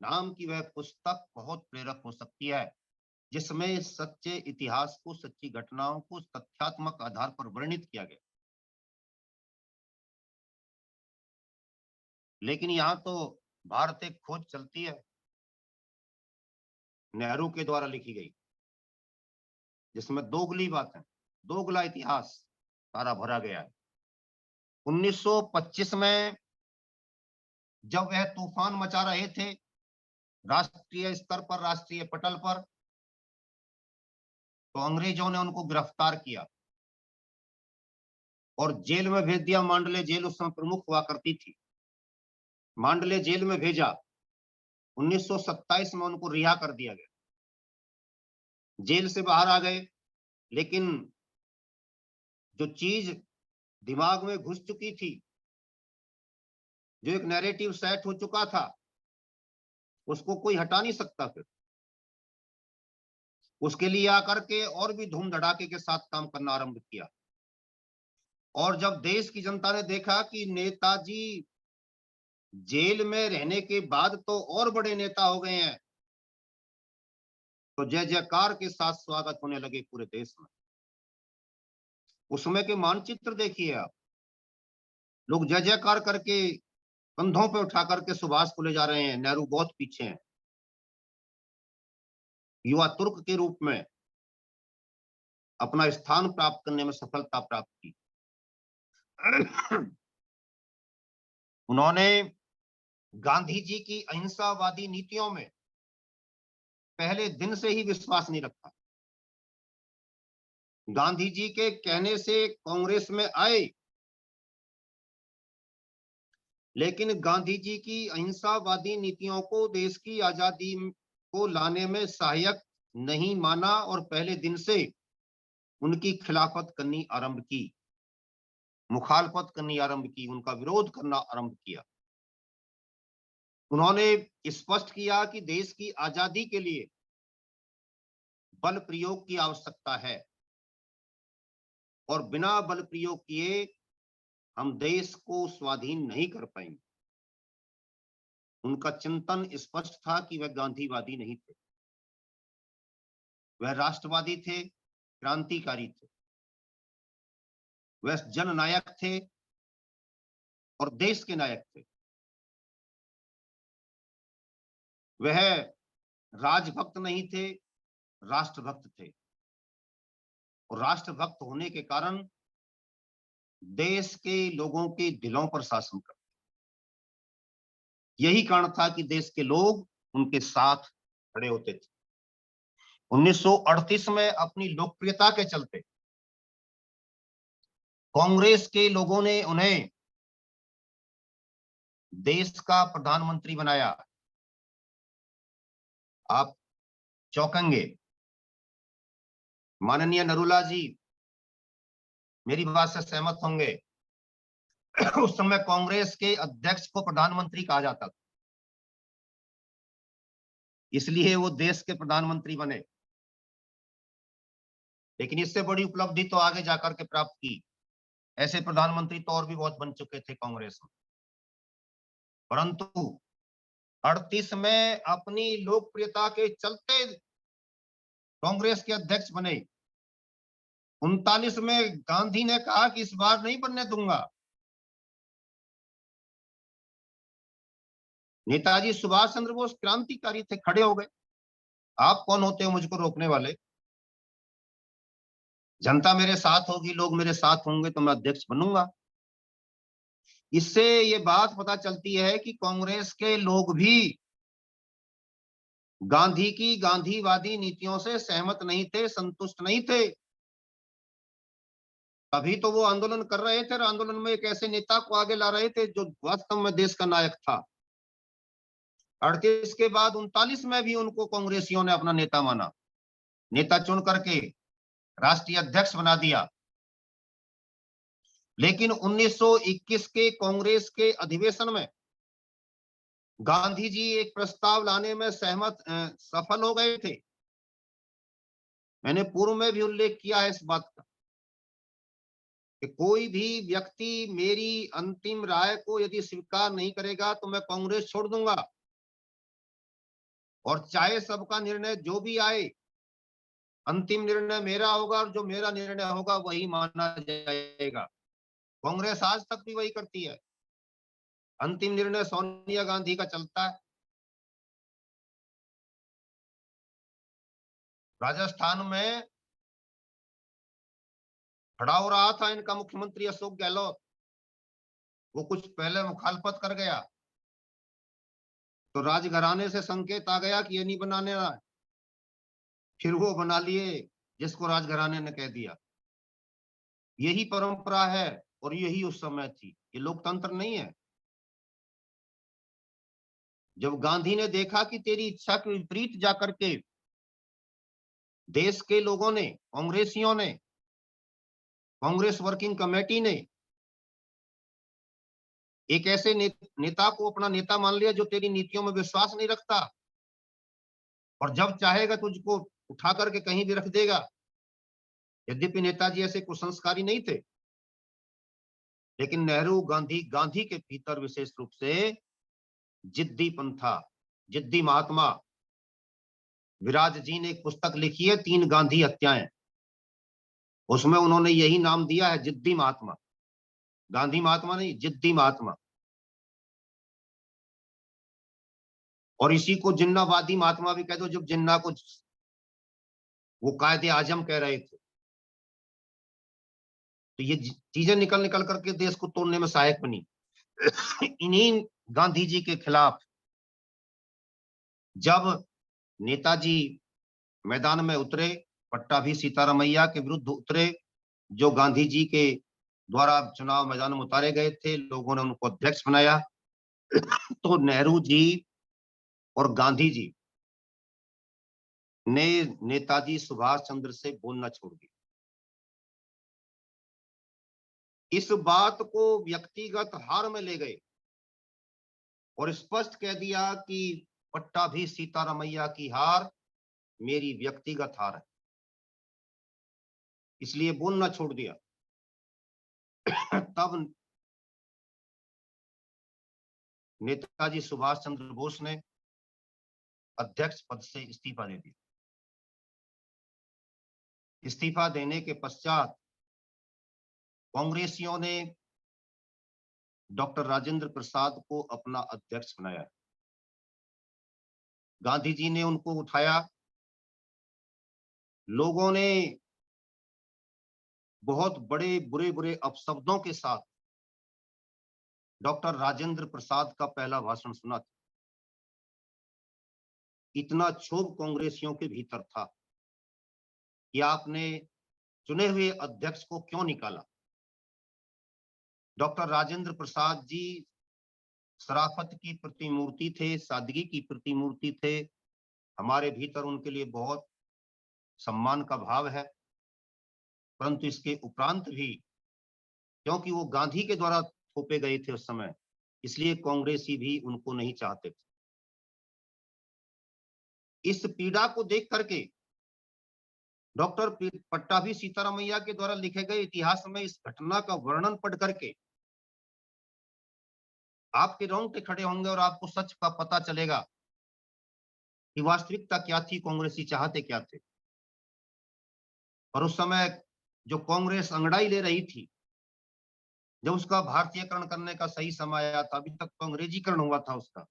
नाम की वह पुस्तक बहुत प्रेरक हो सकती है, जिसमें सच्चे इतिहास को, सच्ची घटनाओं को तथ्यात्मक आधार पर वर्णित किया गया। लेकिन यहाँ तो भारत एक खोज चलती है, नेहरू के द्वारा लिखी गई, जिसमें दोगली बात है, दोगला इतिहास सारा भरा गया है। 1925 में जब वह तूफान मचा रहे थे राष्ट्रीय स्तर पर, राष्ट्रीय पटल पर, तो अंग्रेजों ने उनको गिरफ्तार किया और जेल में भेज दिया। मांडले जेल उस समय प्रमुख हुआ करती थी, मांडले जेल में भेजा। 1927 में उनको रिहा कर दिया गया, जेल से बाहर आ गए। लेकिन जो चीज दिमाग में घुस चुकी थी, जो एक नैरेटिव सेट हो चुका था, उसको कोई हटा नहीं सकता। फिर उसके लिए आकर के और भी धूम धड़ाके के साथ काम करना आरंभ किया। और जब देश की जनता ने देखा कि नेताजी जेल में रहने के बाद तो और बड़े नेता हो गए हैं, तो जय जयकार के साथ स्वागत होने लगे पूरे देश में। उस समय के मानचित्र देखिए आप, लोग जय जयकार करके कंधों पे उठा करके सुभाष को ले जा रहे हैं, नेहरू बहुत पीछे हैं। युवा तुर्क के रूप में अपना स्थान प्राप्त करने में सफलता प्राप्त की। उन्होंने गांधी जी की अहिंसावादी नीतियों में पहले दिन से ही विश्वास नहीं रखा। गांधी जी के कहने से कांग्रेस में आए, लेकिन गांधी जी की अहिंसावादी नीतियों को देश की आजादी को लाने में सहायक नहीं माना और पहले दिन से उनकी खिलाफत करनी आरंभ की, मुखालफत करनी आरंभ की, उनका विरोध करना आरंभ किया। उन्होंने स्पष्ट किया कि देश की आजादी के लिए बल प्रयोग की आवश्यकता है और बिना बल प्रयोग किए हम देश को स्वाधीन नहीं कर पाएंगे। उनका चिंतन स्पष्ट था कि वह गांधीवादी नहीं थे, वह राष्ट्रवादी थे, क्रांतिकारी थे, वह जननायक थे और देश के नायक थे। वह राजभक्त नहीं थे, राष्ट्रभक्त थे और राष्ट्रभक्त होने के कारण देश के लोगों के दिलों पर शासन करते। यही कारण था कि देश के लोग उनके साथ खड़े होते थे। 1938 में अपनी लोकप्रियता के चलते कांग्रेस के लोगों ने उन्हें देश का प्रधानमंत्री बनाया। आप चौंकेंगे, माननीय नरूला जी मेरी बात से सहमत होंगे। उस समय कांग्रेस के अध्यक्ष को प्रधानमंत्री कहा जाता था, इसलिए वो देश के प्रधानमंत्री बने। लेकिन इससे बड़ी उपलब्धि तो आगे जाकर के प्राप्त की। ऐसे प्रधानमंत्री तो और भी बहुत बन चुके थे कांग्रेस में, परंतु 38 में अपनी लोकप्रियता के चलते कांग्रेस के अध्यक्ष बने। 39 में गांधी ने कहा कि इस बार नहीं बनने दूंगा। नेताजी सुभाष चंद्र बोस क्रांतिकारी थे, खड़े हो गए। आप कौन होते हो मुझको रोकने वाले? जनता मेरे साथ होगी, लोग मेरे साथ होंगे तो मैं अध्यक्ष बनूंगा। इससे ये बात पता चलती है कि कांग्रेस के लोग भी गांधी की गांधीवादी नीतियों से सहमत नहीं थे, संतुष्ट नहीं थे। तभी तो वो आंदोलन कर रहे थे और आंदोलन में एक ऐसे नेता को आगे ला रहे थे जो वास्तव में देश का नायक था। 38 के बाद 39 में भी उनको कांग्रेसियों ने अपना नेता माना, नेता चुन करके राष्ट्रीय अध्यक्ष बना दिया। लेकिन 1921 के कांग्रेस के अधिवेशन में गांधी जी एक प्रस्ताव लाने में सफल हो गए थे। मैंने पूर्व में भी उल्लेख किया है इस बात का कि कोई भी व्यक्ति मेरी अंतिम राय को यदि स्वीकार नहीं करेगा तो मैं कांग्रेस छोड़ दूंगा, और चाहे सबका निर्णय जो भी आए, अंतिम निर्णय मेरा होगा और जो मेरा निर्णय होगा वही माना जाएगा। कांग्रेस आज तक भी वही करती है। अंतिम निर्णय सोनिया गांधी का चलता है। राजस्थान में खड़ा हो रहा था इनका मुख्यमंत्री अशोक गहलोत, वो कुछ पहले मुखालफत कर गया तो राजघराने से संकेत आ गया कि ये नहीं बनाने रहा है, फिर वो बना लिए जिसको राजघराने ने कह दिया। यही परंपरा है और यही उस समय थी। ये लोकतंत्र नहीं है। जब गांधी ने देखा कि तेरी इच्छा के विपरीत जाकर के देश के लोगों ने, कांग्रेसियों ने, कांग्रेस वर्किंग कमेटी ने एक ऐसे नेता को अपना नेता मान लिया जो तेरी नीतियों में विश्वास नहीं रखता और जब चाहेगा तुझको उठा करके कहीं भी रख देगा। यद्यपि नेताजी ऐसे कुसंस्कारी नहीं थे, लेकिन नेहरू, गांधी के भीतर विशेष रूप से जिद्दीपन था, जिद्दी महात्मा। विराज जी ने एक पुस्तक लिखी है, 3 गांधी हत्याएं। उसमें उन्होंने यही नाम दिया है, जिद्दी महात्मा। गांधी महात्मा नहीं, जिद्दी महात्मा। और इसी को जिन्नावादी महात्मा भी कह दो, जब जिन्ना को वो कायदे आजम कह रहे थे। तो ये चीजें निकल निकल करके देश को तोड़ने में सहायक बनी। इन्हीं गांधी जी के खिलाफ जब नेताजी मैदान में उतरे, पट्टाभी सीतारामैया के विरुद्ध उतरे, जो गांधी जी के द्वारा चुनाव मैदान में उतारे गए थे, लोगों ने उनको अध्यक्ष बनाया। तो नेहरू जी और गांधी जी ने नेताजी सुभाष चंद्र से बोलना छोड़ दिया। इस बात को व्यक्तिगत हार में ले गए और स्पष्ट कह दिया कि पट्टाभी सीतारामैया की हार मेरी व्यक्तिगत हार है, इसलिए बोलना छोड़ दिया। तब नेताजी सुभाष चंद्र बोस ने अध्यक्ष पद से इस्तीफा दे दिया। इस्तीफा देने के पश्चात कांग्रेसियों ने डॉक्टर राजेंद्र प्रसाद को अपना अध्यक्ष बनाया। गांधी जी ने उनको उठाया। लोगों ने बहुत बड़े बुरे बुरे अपशब्दों के साथ डॉक्टर राजेंद्र प्रसाद का पहला भाषण सुना था। इतना क्षोभ कांग्रेसियों के भीतर था कि आपने चुने हुए अध्यक्ष को क्यों निकाला। डॉक्टर राजेंद्र प्रसाद जी शराफत की प्रतिमूर्ति थे, सादगी की प्रतिमूर्ति थे। हमारे भीतर उनके लिए बहुत सम्मान का भाव है, परंतु इसके उपरांत भी क्योंकि वो गांधी के द्वारा थोपे गए थे उस समय, इसलिए कांग्रेसी भी उनको नहीं चाहते थे। इस पीड़ा को देख करके डॉक्टर पट्टाभी सीतारामैया के द्वारा लिखे गए इतिहास में इस घटना का वर्णन पढ़ करके आपके रोंगटे खड़े होंगे और आपको सच का पता चलेगा कि वास्तविकता क्या थी, कांग्रेसी चाहते क्या थे। और उस समय जो कांग्रेस अंगड़ाई ले रही थी, जब उसका भारतीयकरण करने का सही समय आया था, अभी तक तो अंग्रेजीकरण हुआ था उसका।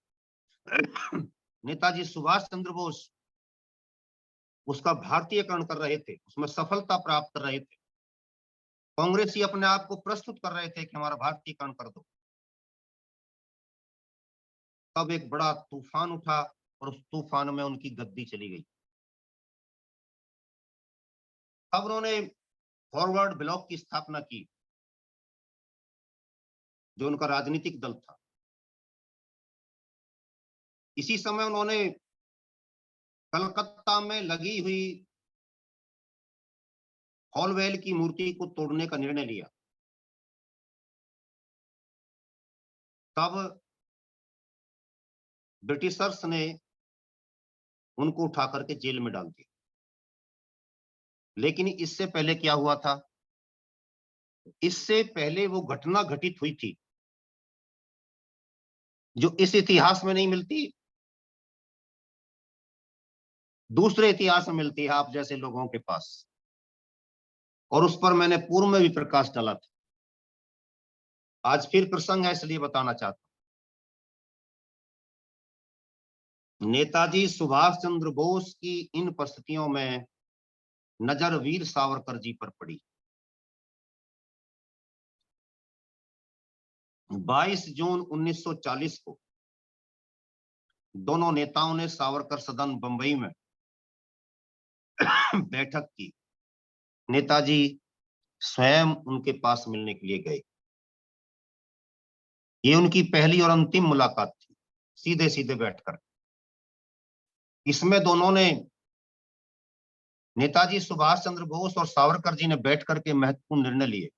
नेताजी सुभाष चंद्र बोस उसका भारतीयकरण कर रहे थे, उसमें सफलता प्राप्त कर रहे थे। कांग्रेसी अपने आप को प्रस्तुत कर रहे थे कि हमारा भारतीयकरण कर दो। तब एक बड़ा तूफान उठा और उस तूफान में उनकी गद्दी चली गई। तब उन्होंने फॉरवर्ड ब्लॉक की स्थापना की, जो उनका राजनीतिक दल था। इसी समय उन्होंने कलकत्ता में लगी हुई हॉलवेल की मूर्ति को तोड़ने का निर्णय लिया। तब ब्रिटिशर्स ने उनको उठा करके जेल में डाल दिया। लेकिन इससे पहले क्या हुआ था? इससे पहले वो घटना घटित हुई थी जो इस इतिहास में नहीं मिलती, दूसरे इतिहास में मिलती है आप जैसे लोगों के पास, और उस पर मैंने पूर्व में भी प्रकाश डाला था। आज फिर प्रसंग है, इसलिए बताना चाहता हूं। नेताजी सुभाष चंद्र बोस की इन परिस्थितियों में नजर वीर सावरकर जी पर पड़ी। 22 जून 1940 को दोनों नेताओं ने सावरकर सदन बंबई में बैठक की। नेताजी स्वयं उनके पास मिलने के लिए गए। ये उनकी पहली और अंतिम मुलाकात थी, सीधे सीधे बैठकर। इसमें दोनों ने, नेताजी सुभाष चंद्र बोस और सावरकर जी ने बैठकर के महत्वपूर्ण निर्णय लिए।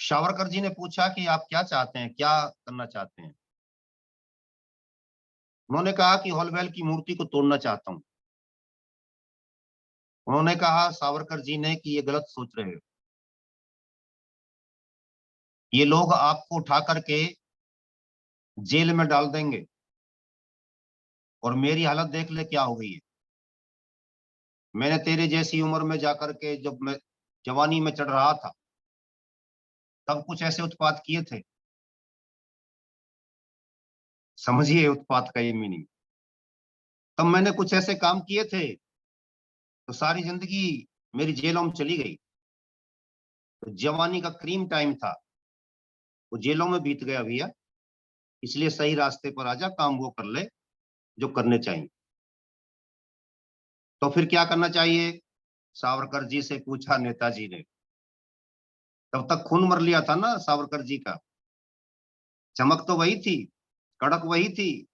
सावरकर जी ने पूछा कि आप क्या चाहते हैं, क्या करना चाहते हैं? उन्होंने कहा कि हॉलवेल की मूर्ति को तोड़ना चाहता हूं। उन्होंने कहा सावरकर जी ने कि ये गलत सोच रहे हो, ये लोग आपको उठा करके जेल में डाल देंगे और मेरी हालत देख ले क्या हो गई है। मैंने तेरे जैसी उम्र में जाकर के, जब मैं जवानी में चढ़ रहा था, तब कुछ ऐसे उत्पात किए थे। समझिए उत्पात का ये मीनिंग। तब मैंने कुछ ऐसे काम किए थे तो सारी जिंदगी मेरी जेलों में चली गई। तो जवानी का क्रीम टाइम था, वो जेलों में बीत गया भैया, इसलिए सही रास्ते पर आजा, काम वो कर ले जो करने चाहिए। तो फिर क्या करना चाहिए? सावरकर जी से पूछा नेताजी ने। तब तक खून मर लिया था ना सावरकर जी का, चमक तो वही थी, कड़क वही थी,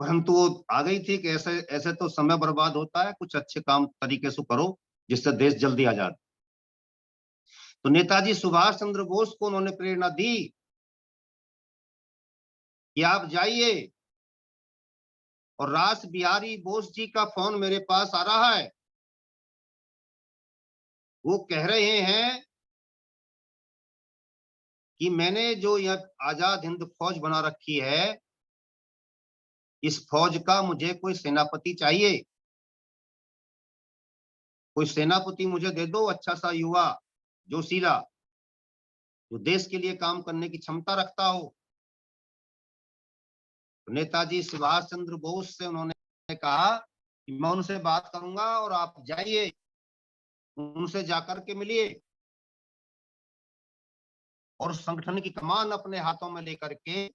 परंतु वो आ गई थी कि ऐसे ऐसे तो समय बर्बाद होता है, कुछ अच्छे काम तरीके से करो जिससे देश जल्दी आजाद। तो नेताजी सुभाष चंद्र बोस को उन्होंने प्रेरणा दी कि आप जाइए। और रास बिहारी बोस जी का फोन मेरे पास आ रहा है, वो कह रहे हैं कि मैंने जो यह आजाद हिंद फौज बना रखी है, इस फौज का मुझे कोई सेनापति चाहिए, कोई सेनापति मुझे दे दो, अच्छा सा युवा, जोशीला, जो देश के लिए काम करने की क्षमता रखता हो। नेताजी सुभाष चंद्र बोस से उन्होंने कहा कि मैं उनसे बात करूंगा और आप जाइए, उनसे जाकर के मिलिए और संगठन की कमान अपने हाथों में लेकर के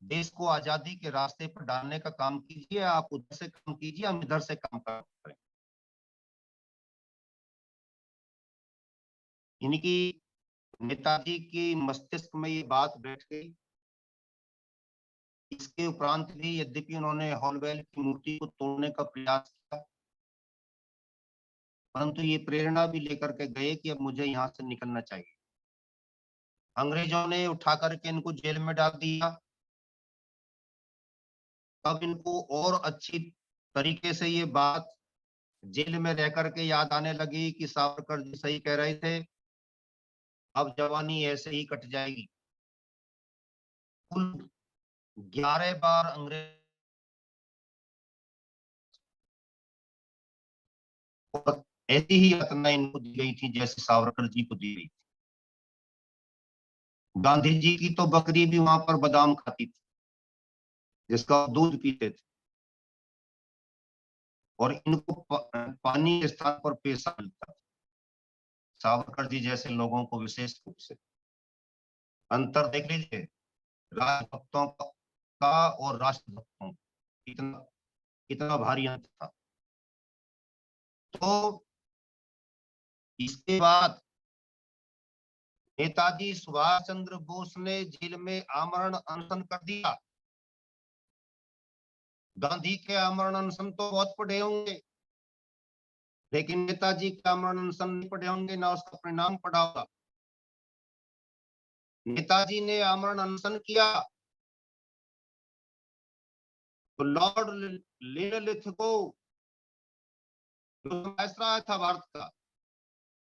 देश को आजादी के रास्ते पर डालने का काम कीजिए। आप उधर से काम कीजिए, हम इधर से काम करें। इनकी नेताजी की मस्तिष्क में ये बात बैठ गई। इसके उपरांत भी यद्यपि उन्होंने हॉलवेल की मूर्ति को तोड़ने का प्रयास किया, परंतु ये प्रेरणा भी लेकर के गए कि अब मुझे यहाँ से निकलना चाहिए। अंग्रेजों ने उठा करके इनको जेल में डाल दिया। तब इनको और अच्छी तरीके से ये बात जेल में रह करके याद आने लगी कि सावरकर जी सही कह रहे थे, अब जवानी ऐसे ही कट जाएगी। कुल 11 बार अंग्रेज और ऐसी ही यातना इनको दी गई थी जैसे सावरकर जी को दी गई थी। गांधी जी की तो बकरी भी वहां पर बादाम खाती थी, जिसका दूध पीते थे, और इनको पानी के स्थान पर पेशा मिलता था। सावरकर जी जैसे लोगों को विशेष रूप से अंतर देख लीजिए, राजभक्तों का और राष्ट्रभक्तों का कितना कितना भारी अंतर था। तो इसके बाद नेताजी सुभाष चंद्र बोस ने जेल में आमरण अनशन कर दिया। गांधी के आमरण अनशन तो बहुत पड़े होंगे, लेकिन नेताजी के आमरण अनशन नहीं पड़े होंगे, ना उसका परिणाम पड़ा होगा। नेताजी ने आमरण अनशन किया तो लॉर्ड लिनलिथगो, जो वायसराय था भारत का,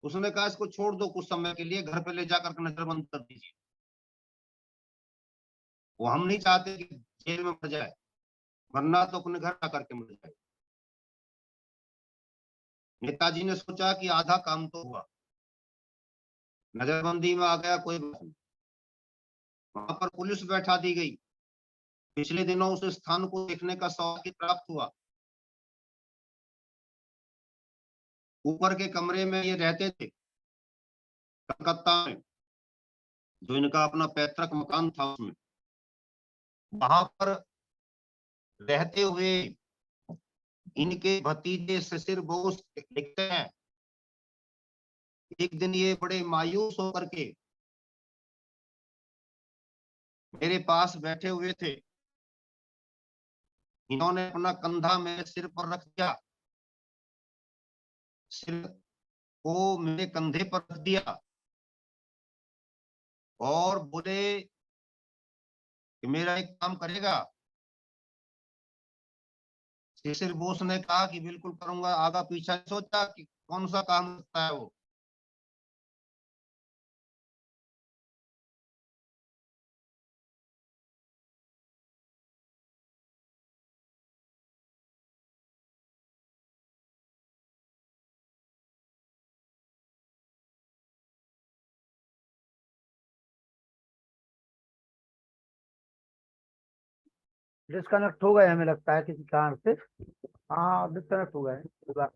उसने कहा इसको छोड़ दो, कुछ समय के लिए घर पे ले जाकर नजरबंद कर दीजिए। वो हम नहीं चाहते कि जेल में मर जाए, वरना तो अपने घर आकर के मर जाए। नेताजी ने सोचा कि आधा काम तो हुआ, नजरबंदी में आ गया, कोई बात नहीं। वहां पर पुलिस बैठा दी गई। पिछले दिनों उस स्थान को देखने का सौभाग्य प्राप्त हुआ। ऊपर के कमरे में ये रहते थे कलकत्ता में, जो इनका अपना पैतृक मकान था, उसमें वहां पर रहते हुए इनके भतीजे शिशिर बोस लिखते हैं, एक दिन ये बड़े मायूस होकर के मेरे पास बैठे हुए थे। इन्होंने अपना कंधा मेरे सिर पर रख दिया, सिर को मेरे कंधे पर रख दिया और बोले कि मेरा एक काम करेगा। शिशिर बोस ने कहा कि बिल्कुल करूंगा, आगा पीछा सोचा कि कौन सा काम करता है वो। डिस्कनेक्ट हो गए हमें लगता है किसी कारण से। हाँ डिस्कनेक्ट हो गए, कोई बात,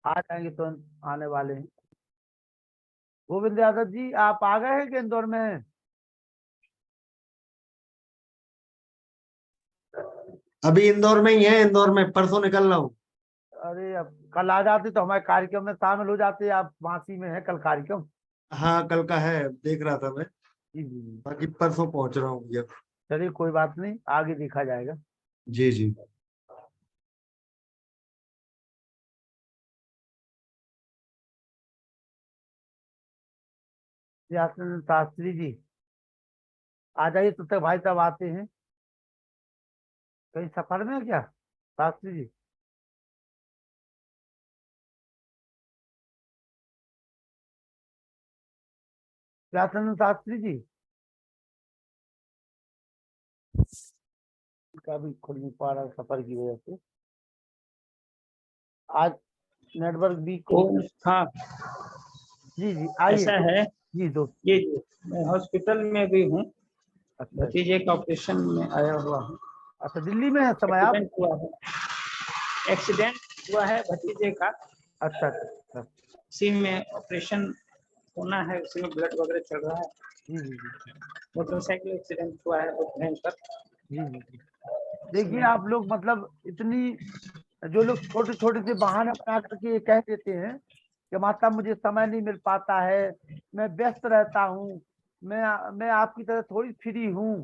आ जाएंगे तो आने वाले हैं। गोविंद यादव जी आप आ गए हैं कि इंदौर में हैं? अभी इंदौर में ही है, इंदौर में परसों निकल रहा हूँ। अरे अब कल आ जाते तो हमारे कार्यक्रम में शामिल हो जाते। आप वासी में है कल कार्यक्रम? हाँ कल का है, देख रहा था मैं। जी जी जी। बाकी परसों पहुंच रहा हूँ भैया। चलिए कोई बात नहीं, आगे देखा जाएगा। जी जी। शास्त्री जी आ जाइए, तब तक भाई साहब आते हैं। कहीं सफर में है क्या शास्त्री जी? व्यासानंद शास्त्री जी का भी खुल नहीं पा रहा सफर की वजह से, आज नेटवर्क भी। हाँ जी जी आइए। ऐसा है जी दोस्त। ये मैं हॉस्पिटल में भी हूँ, अच्छा भतीजे का ऑपरेशन में आया हुआ हूँ। अच्छा, दिल्ली में है समय आप? एक्सीडेंट हुआ है भतीजे का। अच्छा अच्छा। उसी में ऑपरेशन होना है, उसी में ब्लड वगैरह चल रहा है। जी जी जी मोटरसाइकिल एक्सीडेंट हुआ है बहुत भयंकर। जी जी। देखिए आप लोग मतलब इतनी, जो लोग छोटे छोटे से बहाने बना करके ये कह देते हैं कि माता मुझे समय नहीं मिल पाता है, मैं व्यस्त रहता हूँ, मैं आपकी तरह थोड़ी फ्री हूँ।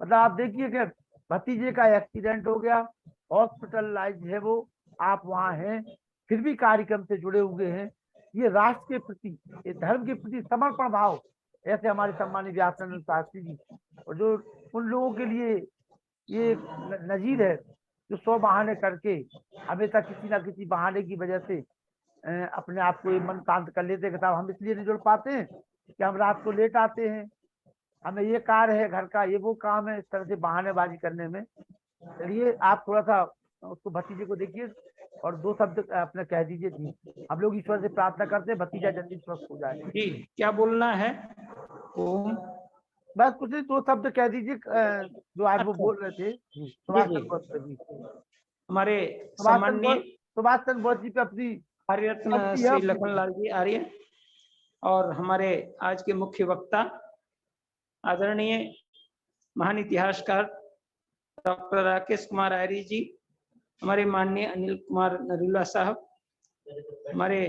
मतलब आप देखिए कि भतीजे का एक्सीडेंट हो गया, हॉस्पिटलाइज है वो, आप वहाँ हैं, फिर भी कार्यक्रम से जुड़े हुए हैं। ये राष्ट्र के प्रति, ये धर्म के प्रति समर्पण भाव, ऐसे हमारे सम्मानित व्यासानंद शास्त्री जी, और जो उन लोगों के लिए ये नजीर है जो 100 बहाने करके हमेशा किसी ना किसी बहाने की वजह से अपने आप को ये मन शांत कर लेते हैं कि साहब हम इसलिए नहीं जुड़ पाते हैं कि हम रात को लेट आते हैं, हमें ये कार्य है घर का, ये वो काम है, इस तरह से बहानेबाजी करने में। चलिए आप थोड़ा सा उसको भतीजे को देखिए और 2 शब्द अपने कह दीजिए। जी हम लोग ईश्वर से प्रार्थना करते हैं भतीजा जल्दी स्वस्थ हो जाए। जी क्या बोलना है? ओम। बस कुछ नहीं, 2 शब्द कह दीजिए जो आज वो बोल रहे थे। सुभाष जी। चंद्र बोस पे जी, हमारे सुभाष सम्माननीय चंद्र बोस जी पे अपनी हरिरत्न श्री लखनलाल जी आर्य और हमारे आज के मुख्य वक्ता आदरणीय महान इतिहासकार डॉक्टर राकेश कुमार आर्य जी, हमारे माननीय अनिल कुमार नरूला साहब, हमारे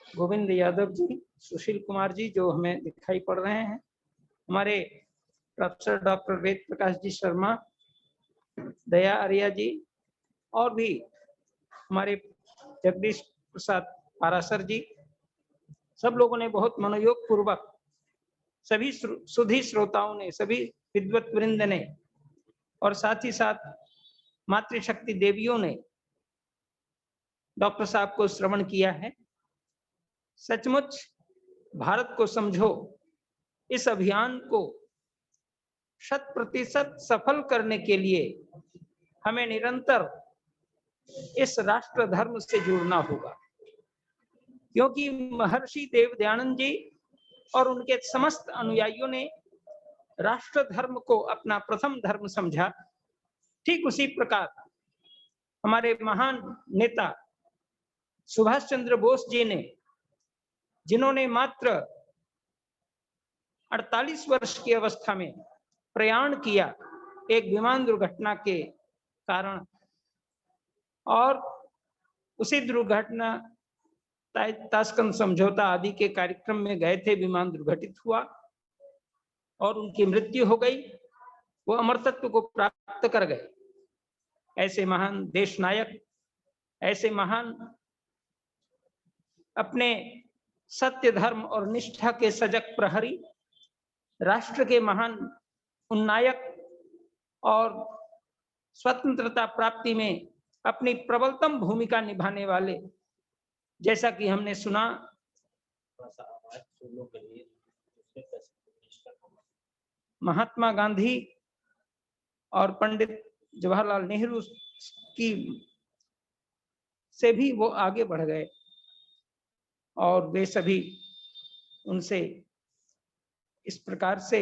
गोविंद यादव जी, सुशील कुमार जी जो हमें दिखाई पड़ रहे हैं, हमारे प्रोफेसर डॉक्टर वेद प्रकाश जी शर्मा, दया आर्या जी, और भी हमारे जगदीश प्रसाद पारासर जी, सब लोगों ने बहुत मनोयोग पूर्वक, सभी सुधी श्रोताओं ने, सभी विद्वत वृंद ने और साथ ही साथ मातृशक्ति देवियों ने डॉक्टर साहब को श्रवण किया है। सचमुच भारत को समझो इस अभियान को 100% सफल करने के लिए हमें निरंतर इस राष्ट्र धर्म से जुड़ना होगा, क्योंकि महर्षि देव दयानंद जी और उनके समस्त अनुयायियों ने राष्ट्र धर्म को अपना प्रथम धर्म समझा। ठीक उसी प्रकार हमारे महान नेता सुभाष चंद्र बोस जी ने, जिन्होंने मात्र 48 वर्ष की अवस्था में प्रयाण किया एक विमान दुर्घटना के कारण, और उसी दुर्घटना ताशकंद समझौता आदि के कार्यक्रम में गए थे, विमान दुर्घटित हुआ और उनकी मृत्यु हो गई। वो अमर तत्व को प्राप्त कर गए। ऐसे महान देश नायक, ऐसे महान अपने सत्य धर्म और निष्ठा के सजग प्रहरी, राष्ट्र के महान उन्नायक और स्वतंत्रता प्राप्ति में अपनी प्रबलतम भूमिका निभाने वाले, जैसा कि हमने सुना महात्मा गांधी और पंडित जवाहरलाल नेहरू की से भी वो आगे बढ़ गए और वे सभी उनसे इस प्रकार से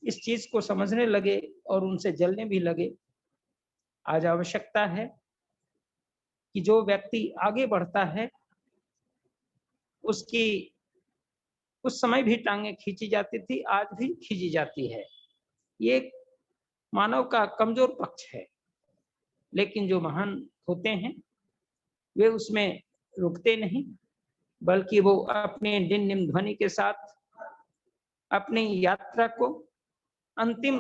इस चीज को समझने लगे और उनसे जलने भी लगे। आज आवश्यकता है कि जो व्यक्ति आगे बढ़ता है उसकी उस समय भी टांगे खींची जाती थी, आज भी खींची जाती है। ये मानव का कमजोर पक्ष है, लेकिन जो महान होते हैं वे उसमें रुकते नहीं, बल्कि वो अपने दिन निम ध्वनि के साथ अपनी यात्रा को अंतिम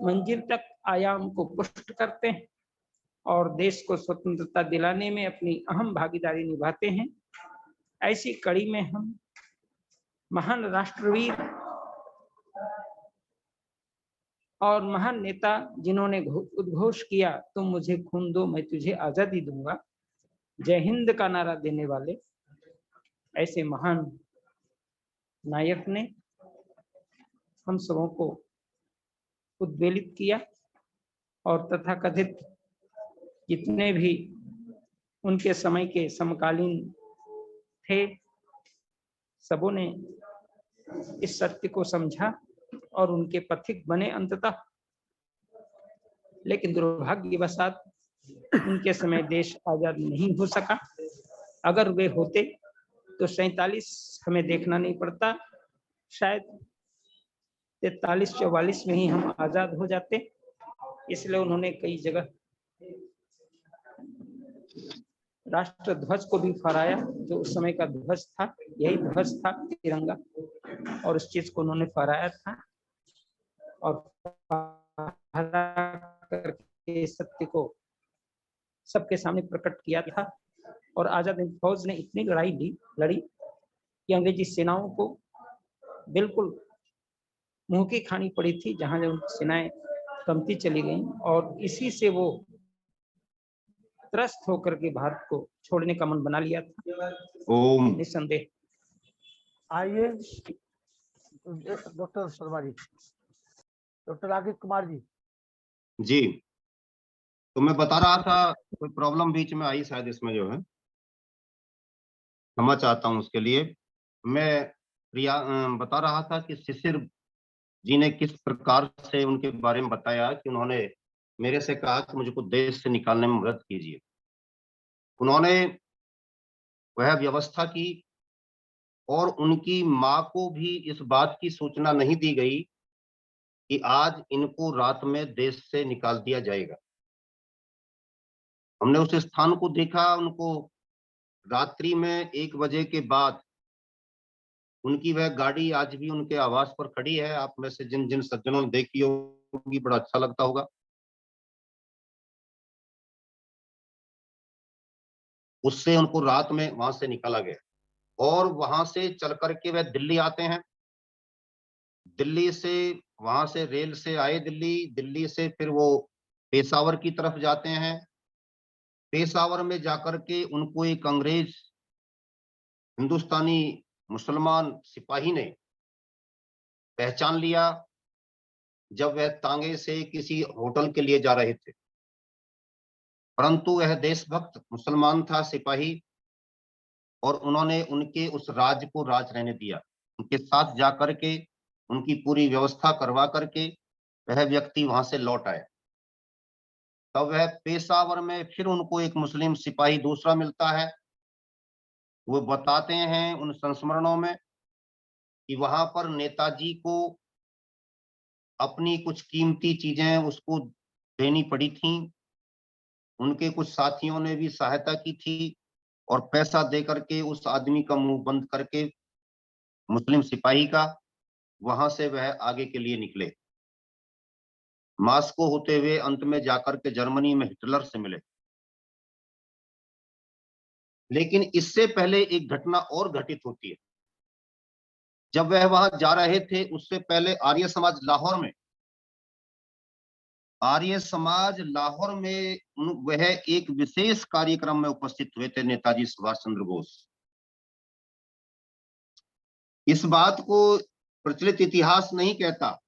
मंजिल तक आयाम को पुष्ट करते हैं और देश को स्वतंत्रता दिलाने में अपनी अहम भागीदारी निभाते हैं। ऐसी कड़ी में हम महान राष्ट्रवीर और महान नेता जिन्होंने उद्घोष किया तुम मुझे खून दो मैं तुझे आजादी दूंगा, जय हिंद का नारा देने वाले ऐसे महान नायक ने हम सबों को उद्वेलित किया और तथाकथित जितने भी उनके समय के समकालीन थे सबों ने इस सत्य को समझा और उनके पथिक बने अंततः। लेकिन दुर्भाग्यवशात उनके समय देश आजाद नहीं हो सका। अगर वे होते तो 47 हमें देखना नहीं पड़ता, शायद 43-44 में ही हम आजाद हो जाते। इसलिए उन्होंने कई जगह राष्ट्र ध्वज को भी फहराया, जो उस समय का ध्वज था, यही ध्वज था तिरंगा, और उस चीज को उन्होंने फहराया था और फहरा करके सत्य को सबके सामने प्रकट किया था। और आजाद हिंद फौज ने इतनी लड़ी कि अंग्रेजी सेनाओं को बिल्कुल मुंह की खानी पड़ी थी, जहां जब उनकी सेनाएं कमती चली गईं, और इसी से वो त्रस्त होकर के भारत को छोड़ने का मन बना लिया था। ओम निसंदेह। आइए डॉक्टर शर्मा जी, डॉक्टर राकेश कुमार जी। जी, तो मैं बता रहा था कोई प्रॉब्लम बीच में आई शायद इसमें जो है, क्षमा चाहता हूं उसके लिए। मैं बता रहा था कि शिशिर जी ने किस प्रकार से उनके बारे में बताया कि उन्होंने मेरे से कहा कि मुझको देश से निकालने में मदद कीजिए। उन्होंने वह व्यवस्था की और उनकी माँ को भी इस बात की सूचना नहीं दी गई कि आज इनको रात में देश से निकाल दिया जाएगा। हमने उस स्थान को देखा, उनको रात्रि में 1 बजे के बाद उनकी वह गाड़ी आज भी उनके आवास पर खड़ी है। आप में से जिन जिन सज्जनों ने देखी होगी बड़ा अच्छा लगता होगा। उससे उनको रात में वहां से निकाला गया और वहां से चल करके वह दिल्ली आते हैं। दिल्ली से वहां से रेल से आए दिल्ली से फिर वो पेशावर की तरफ जाते हैं। पेशावर में जाकर के उनको एक अंग्रेज हिंदुस्तानी मुसलमान सिपाही ने पहचान लिया जब वह तांगे से किसी होटल के लिए जा रहे थे। परंतु वह देशभक्त मुसलमान था सिपाही, और उन्होंने उनके उस राज को राज रहने दिया। उनके साथ जाकर के उनकी पूरी व्यवस्था करवा करके वह व्यक्ति वहां से लौट आए। तब वह पेशावर में फिर उनको एक मुस्लिम सिपाही दूसरा मिलता है। वो बताते हैं उन संस्मरणों में कि वहां पर नेताजी को अपनी कुछ कीमती चीजें उसको देनी पड़ी थी। उनके कुछ साथियों ने भी सहायता की थी और पैसा दे करके उस आदमी का मुंह बंद करके मुस्लिम सिपाही का, वहां से वह आगे के लिए निकले। मास्को होते हुए अंत में जाकर के जर्मनी में हिटलर से मिले। लेकिन इससे पहले एक घटना और घटित होती है। जब वह वहां जा रहे थे उससे पहले आर्य समाज लाहौर में वह एक विशेष कार्यक्रम में उपस्थित हुए थे, नेताजी सुभाष चंद्र बोस। इस बात को प्रचलित इतिहास नहीं कहता,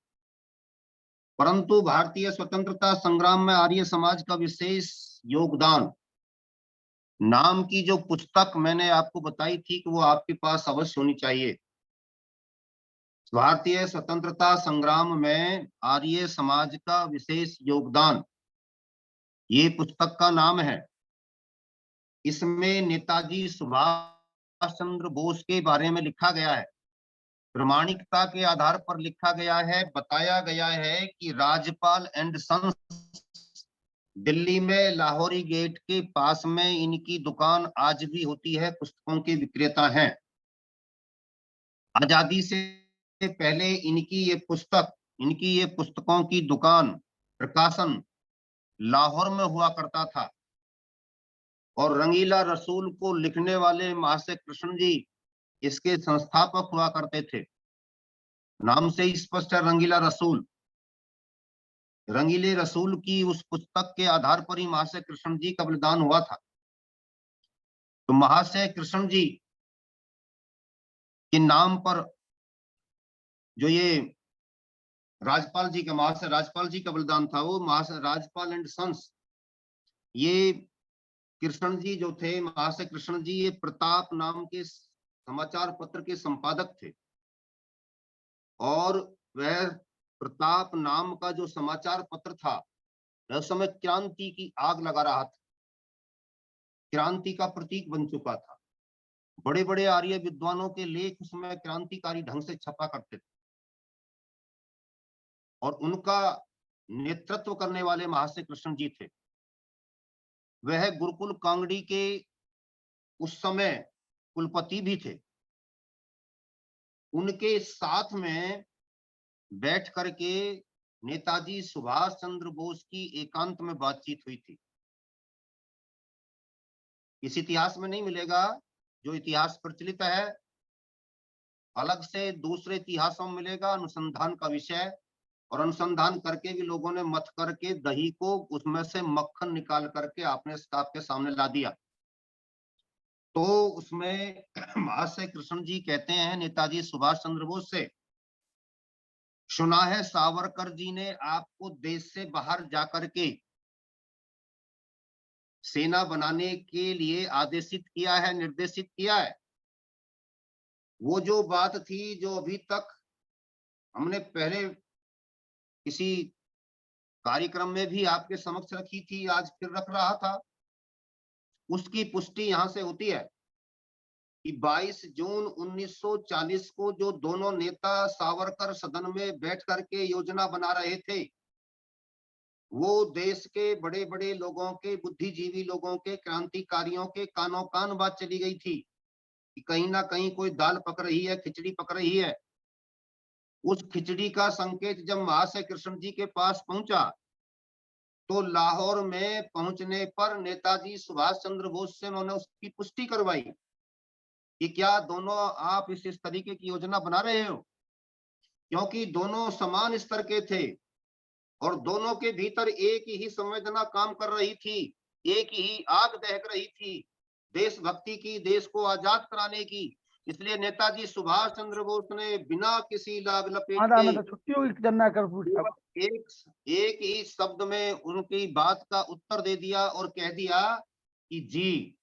परंतु भारतीय स्वतंत्रता संग्राम में आर्य समाज का विशेष योगदान नाम की जो पुस्तक मैंने आपको बताई थी कि वो आपके पास अवश्य होनी चाहिए। भारतीय स्वतंत्रता संग्राम में आर्य समाज का विशेष योगदान, ये पुस्तक का नाम है। इसमें नेताजी सुभाष चंद्र बोस के बारे में लिखा गया है, प्रामाणिकता के आधार पर लिखा गया है। बताया गया है कि राज्यपाल एंड सन्स दिल्ली में लाहौरी गेट के पास में इनकी दुकान आज भी होती है, पुस्तकों के विक्रेता हैं। आजादी से पहले इनकी ये पुस्तकों की दुकान, प्रकाशन लाहौर में हुआ करता था। और रंगीला रसूल को लिखने वाले महाशय कृष्ण जी इसके संस्थापक हुआ करते थे। नाम से ही स्पष्ट है, रंगीला रसूल। रंगीले रसूल की उस पुस्तक के आधार पर ही महाशय कृष्ण जी का बलिदान हुआ था। तो महाशय कृष्ण जी के नाम पर जो ये राजपाल जी का, महाशय राजपाल जी का बलिदान था, वो महाशय राजपाल एंड सन्स, ये कृष्ण जी जो थे, महाशय कृष्ण जी ये प्रताप नाम के समाचार पत्र के संपादक थे। और वह प्रताप नाम का जो समाचार पत्र था, उस समय क्रांति की आग लगा रहा था, क्रांति का प्रतीक बन चुका था। बड़े बड़े आर्य विद्वानों के लेख उसमें क्रांतिकारी ढंग से छपा करते थे, और उनका नेतृत्व करने वाले महाशय कृष्ण जी थे। वह गुरुकुल कांगड़ी के उस समय कुलपति भी थे। उनके साथ में बैठ करके नेताजी सुभाष चंद्र बोस की एकांत में बातचीत हुई थी। इस इतिहास में नहीं मिलेगा, जो इतिहास प्रचलित है अलग से दूसरे इतिहासों में मिलेगा, अनुसंधान का विषय। और अनुसंधान करके भी लोगों ने मथ करके दही को उसमें से मक्खन निकाल करके आपके सामने ला दिया। तो उसमें महाशय कृष्ण जी कहते हैं नेताजी सुभाष चंद्र बोस से, सुना है सावरकर जी ने आपको देश से बाहर जाकर के सेना बनाने के लिए आदेशित किया है, निर्देशित किया है। वो जो बात थी जो अभी तक हमने पहले किसी कार्यक्रम में भी आपके समक्ष रखी थी, आज फिर रख रहा था, उसकी पुष्टि यहां से होती है कि 22 जून 1940 को जो दोनों नेता सावरकर सदन में बैठ करके योजना बना रहे थे, वो देश के बड़े बड़े लोगों के, बुद्धिजीवी लोगों के, क्रांतिकारियों के कानों कान बात चली गई थी कि कहीं ना कहीं कोई दाल पक रही है, खिचड़ी पक रही है। उस खिचड़ी का संकेत जब महाशय कृष्ण जी के पास पहुंचा, तो लाहौर में पहुंचने पर नेताजी सुभाष चंद्र बोस से उन्होंने उसकी पुष्टि करवाई कि क्या दोनों आप इस तरीके की योजना बना रहे हो, क्योंकि दोनों समान स्तर के थे और दोनों के भीतर एक ही संवेदना काम कर रही थी, एक ही आग दहक रही थी देशभक्ति की, देश को आजाद कराने की। इसलिए नेताजी सुभाष चंद्र बोस ने बिना किसी लाग लपेट के तो छुट्टी होगी जन्ना कर एक ही शब्द में उनकी बात का उत्तर दे दिया और कह दिया कि जी,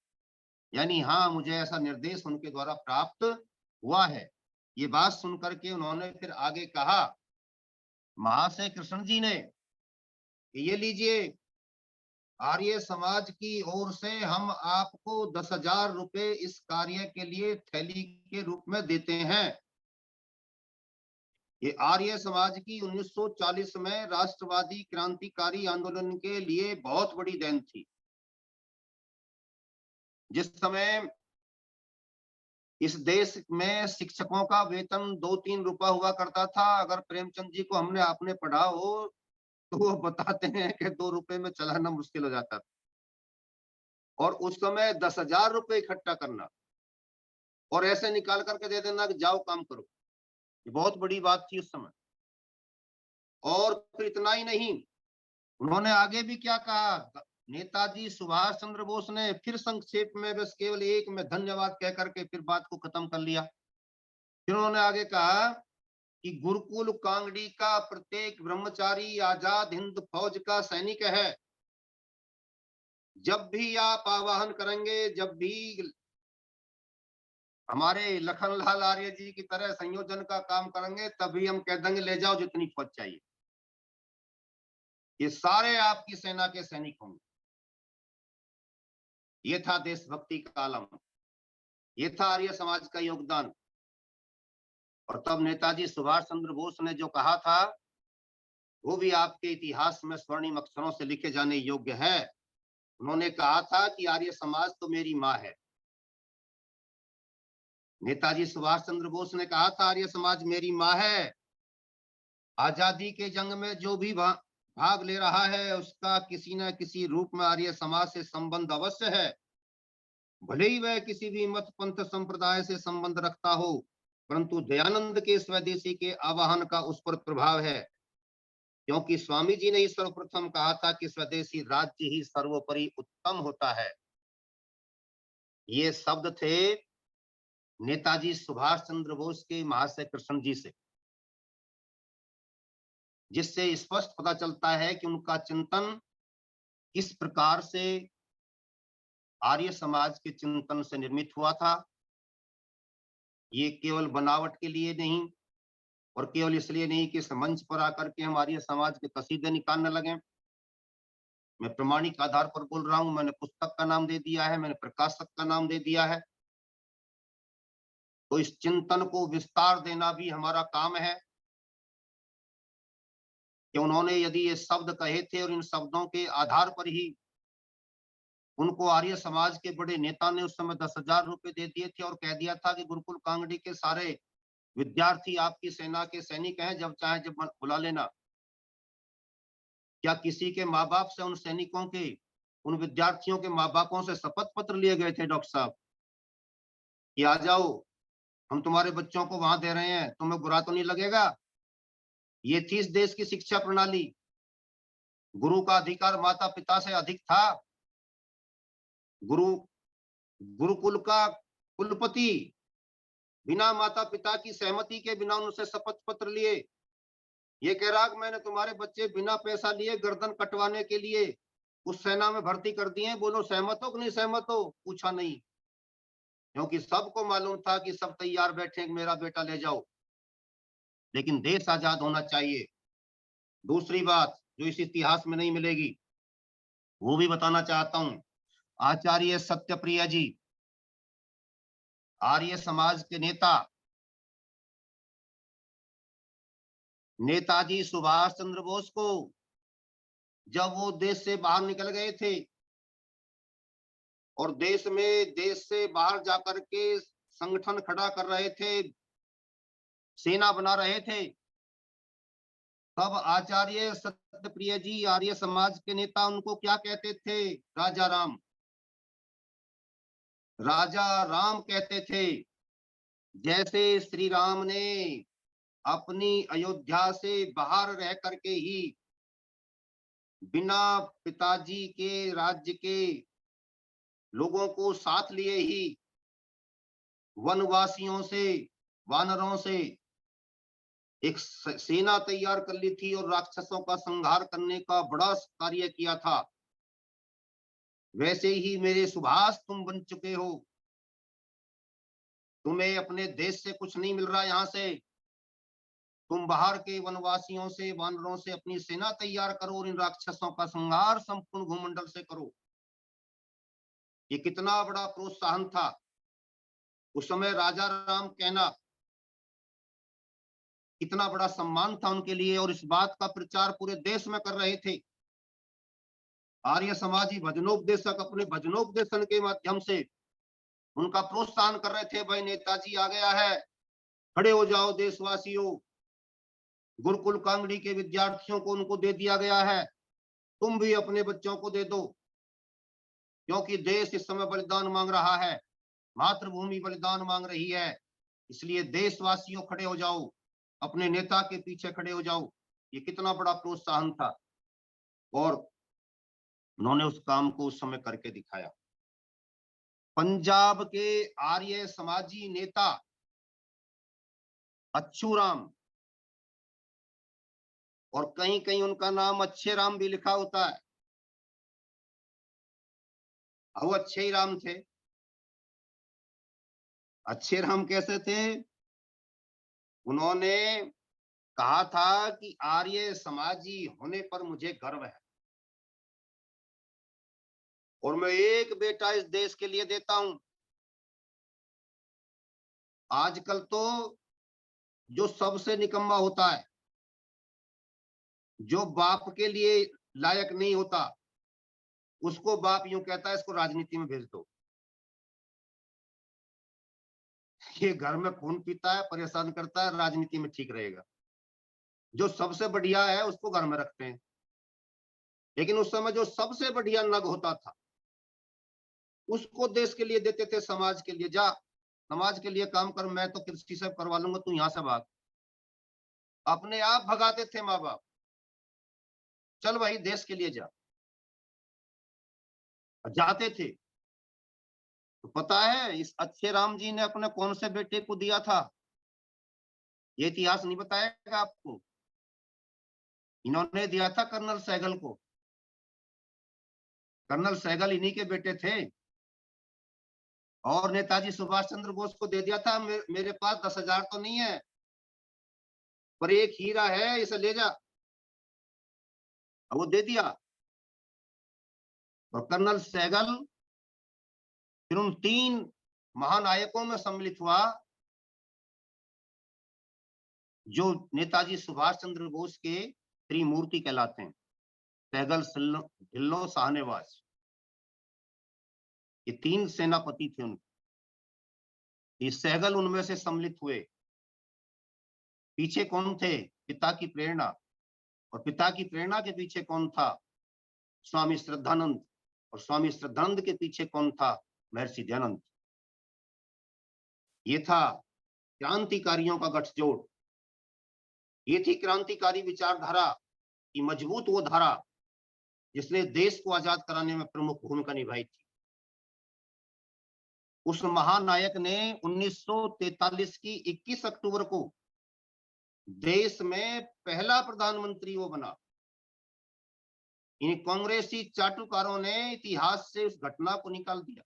यानी हाँ, मुझे ऐसा निर्देश उनके द्वारा प्राप्त हुआ है। ये बात सुनकर के उन्होंने फिर आगे कहा महाशय कृष्ण जी ने, ये लीजिए, आर्य समाज की ओर से हम आपको 10,000 रुपए इस कार्य के लिए थैली के रूप में देते हैं। ये आर्य समाज की 1940 में राष्ट्रवादी क्रांतिकारी आंदोलन के लिए बहुत बड़ी देन थी। जिस समय इस देश में शिक्षकों का वेतन 2-3 रुपया हुआ करता था, अगर प्रेमचंद जी को हमने आपने पढ़ा हो तो वो बताते हैं कि 2 रुपए में चलाना मुश्किल हो जाता था। और उस समय 10,000 रुपए इकट्ठा करना और ऐसे निकाल करके दे देना कि जाओ काम करो, ये बहुत बड़ी बात थी उस समय। और फिर इतना ही नहीं, उन्होंने आगे भी क्या कहा, नेताजी सुभाष चंद्र बोस ने फिर संक्षेप में बस केवल एक में धन्यवाद कह करके फिर बात को खत्म कर लिया। फिर उन्होंने आगे कहा कि गुरुकुल कांगड़ी का प्रत्येक ब्रह्मचारी आजाद हिंद फौज का सैनिक है। जब भी आप आह्वान करेंगे, जब भी हमारे लखनलाल आर्य जी की तरह संयोजन का काम करेंगे, तभी हम कह देंगे ले जाओ जितनी फौज चाहिए, ये सारे आपकी सेना के सैनिक होंगे। ये था देशभक्ति का आलम, ये था आर्य समाज का योगदान। और तब नेताजी सुभाष चंद्र बोस ने जो कहा था वो भी आपके इतिहास में स्वर्णिम अक्षरों से लिखे जाने योग्य है। उन्होंने कहा था कि आर्य समाज तो मेरी माँ है। नेताजी सुभाष चंद्र बोस ने कहा था आर्य समाज मेरी माँ है। आजादी के जंग में जो भी भाग ले रहा है उसका किसी न किसी रूप में आर्य समाज से संबंध अवश्य है, भले ही वह किसी भी मत पंथ संप्रदाय से संबंध रखता हो, परंतु दयानंद के स्वदेशी के आवाहन का उस पर प्रभाव है। क्योंकि स्वामी जी ने ही सर्वप्रथम कहा था कि स्वदेशी राज्य ही सर्वोपरि उत्तम होता है। ये शब्द थे नेताजी सुभाष चंद्र बोस के महाशय कृष्ण जी से, जिससे स्पष्ट पता चलता है कि उनका चिंतन किस प्रकार से आर्य समाज के चिंतन से निर्मित हुआ था। ये केवल बनावट के लिए नहीं और केवल इसलिए नहीं कि इस मंच पर आकर के हम आर्य समाज के कसीदे निकालने लगे। मैं प्रमाणिक आधार पर बोल रहा हूं। मैंने पुस्तक का नाम दे दिया है, मैंने प्रकाशक का नाम दे दिया है। तो इस चिंतन को विस्तार देना भी हमारा काम है कि उन्होंने यदि ये शब्द कहे थे और इन शब्दों के आधार पर ही उनको आर्य समाज के बड़े नेता ने उस समय 10,000 रुपए दे दिए थे और कह दिया था कि गुरुकुल कांगड़ी के सारे विद्यार्थी आपकी सेना के सैनिक हैं, जब चाहे जब बुला लेना। क्या किसी के माँ बाप से उन सैनिकों के, उन विद्यार्थियों के माँ बापों से शपथ पत्र लिए गए थे डॉक्टर साहब कि आ जाओ, हम तुम्हारे बच्चों को वहां दे रहे हैं, तुम्हें बुरा तो नहीं लगेगा? ये थी इस देश की शिक्षा प्रणाली। गुरु का अधिकार माता पिता से अधिक था। गुरुकुल का कुलपति बिना माता पिता की सहमति के बिना उनसे शपथ पत्र लिए ये कह रहा कि मैंने तुम्हारे बच्चे बिना पैसा लिए गर्दन कटवाने के लिए उस सेना में भर्ती कर दिए। बोलो सहमत हो कि नहीं सहमत हो? पूछा नहीं, क्योंकि सबको मालूम था कि सब तैयार बैठे मेरा बेटा ले जाओ। लेकिन देश आजाद होना चाहिए। दूसरी बात जो इस इतिहास में नहीं मिलेगी वो भी बताना चाहता हूं। आचार्य सत्यप्रिय जी, आर्य समाज के नेता, नेताजी सुभाष चंद्र बोस को जब वो देश से बाहर निकल गए थे और देश से बाहर जाकर के संगठन खड़ा कर रहे थे, सेना बना रहे थे, तब आचार्य सत्यप्रिय जी आर्य समाज के नेता उनको क्या कहते थे? राजा राम, राजा राम कहते थे। जैसे श्री राम ने अपनी अयोध्या से बाहर रह करके ही बिना पिताजी के राज्य के लोगों को साथ लिए ही वनवासियों से, वानरों से एक सेना तैयार कर ली थी और राक्षसों का संहार करने का बड़ा कार्य किया था, वैसे ही मेरे सुभाष तुम बन चुके हो। तुम्हें अपने देश से कुछ नहीं मिल रहा यहाँ से, तुम बाहर के वनवासियों से, वानरों से अपनी सेना तैयार करो और इन राक्षसों का संहार संपूर्ण भूमंडल से करो। ये कितना बड़ा प्रोत्साहन था उस समय। राजा राम कहना कितना बड़ा सम्मान था उनके लिए, और इस बात का प्रचार पूरे देश में कर रहे थे। आर्य समाजी भजनोपदेशक अपने भजनोपदेशन के माध्यम से उनका प्रोत्साहन कर रहे थे। भाई नेताजी आ गया है, खड़े हो जाओ देशवासियों। गुरुकुल कांगड़ी के विद्यार्थियों को उनको दे दिया गया है, तुम भी अपने बच्चों को दे दो, क्योंकि देश इस समय बलिदान मांग रहा है, मातृभूमि बलिदान मांग रही है। इसलिए देशवासियों खड़े हो जाओ, अपने नेता के पीछे खड़े हो जाओ। ये कितना बड़ा प्रोत्साहन था और उन्होंने उस काम को उस समय करके दिखाया। पंजाब के आर्य समाजी नेता अच्छू राम, और कहीं कहीं उनका नाम अच्छे राम भी लिखा होता है, वो अच्छे ही राम थे। अच्छे राम कैसे थे? उन्होंने कहा था कि आर्य समाजी होने पर मुझे गर्व है और मैं एक बेटा इस देश के लिए देता हूं। आजकल तो जो सबसे निकम्मा होता है, जो बाप के लिए लायक नहीं होता, उसको बाप यूं कहता है इसको राजनीति में भेज दो। ये घर में खून पीता है, परेशान करता है, राजनीति में ठीक रहेगा। जो सबसे बढ़िया है उसको घर में रखते हैं। लेकिन उस समय जो सबसे बढ़िया नग होता था उसको देश के लिए देते थे, समाज के लिए। जा समाज के लिए काम कर, मैं तो कृषि से करवा लूंगा, तू यहां से भाग। अपने आप भगाते थे माँ बाप। चल भाई देश के लिए जा। जाते थे तो पता है इस अच्छे राम जी ने अपने कौन से बेटे को दिया था, ये इतिहास नहीं बताएगा आपको। इन्होंने दिया था कर्नल सहगल को। कर्नल सहगल इन्हीं के बेटे थे। और नेताजी सुभाष चंद्र बोस को दे दिया था, मेरे पास 10,000 तो नहीं है पर एक हीरा है, इसे ले जा। वो दे दिया। और कर्नल सहगल फिर उन 3 महानायकों में सम्मिलित हुआ जो नेताजी सुभाष चंद्र बोस के त्रिमूर्ति कहलाते हैं। सहगल, ढिल्लों, साहनेवाज, ये 3 सेनापति थे उनके। ये सहगल उनमें से सम्मिलित हुए। पीछे कौन थे? पिता की प्रेरणा। और पिता की प्रेरणा के पीछे कौन था? स्वामी श्रद्धानंद। और स्वामी श्रद्धानंद के पीछे कौन था? महर्षि दयानंद। ये था क्रांतिकारियों का गठजोड़। ये थी क्रांतिकारी विचारधारा की मजबूत वो धारा जिसने देश को आजाद कराने में प्रमुख भूमिका निभाई थी। उस महानायक ने 1943 की 21 अक्टूबर को देश में पहला प्रधानमंत्री वो बना। इन कांग्रेसी चाटुकारों ने इतिहास से उस घटना को निकाल दिया।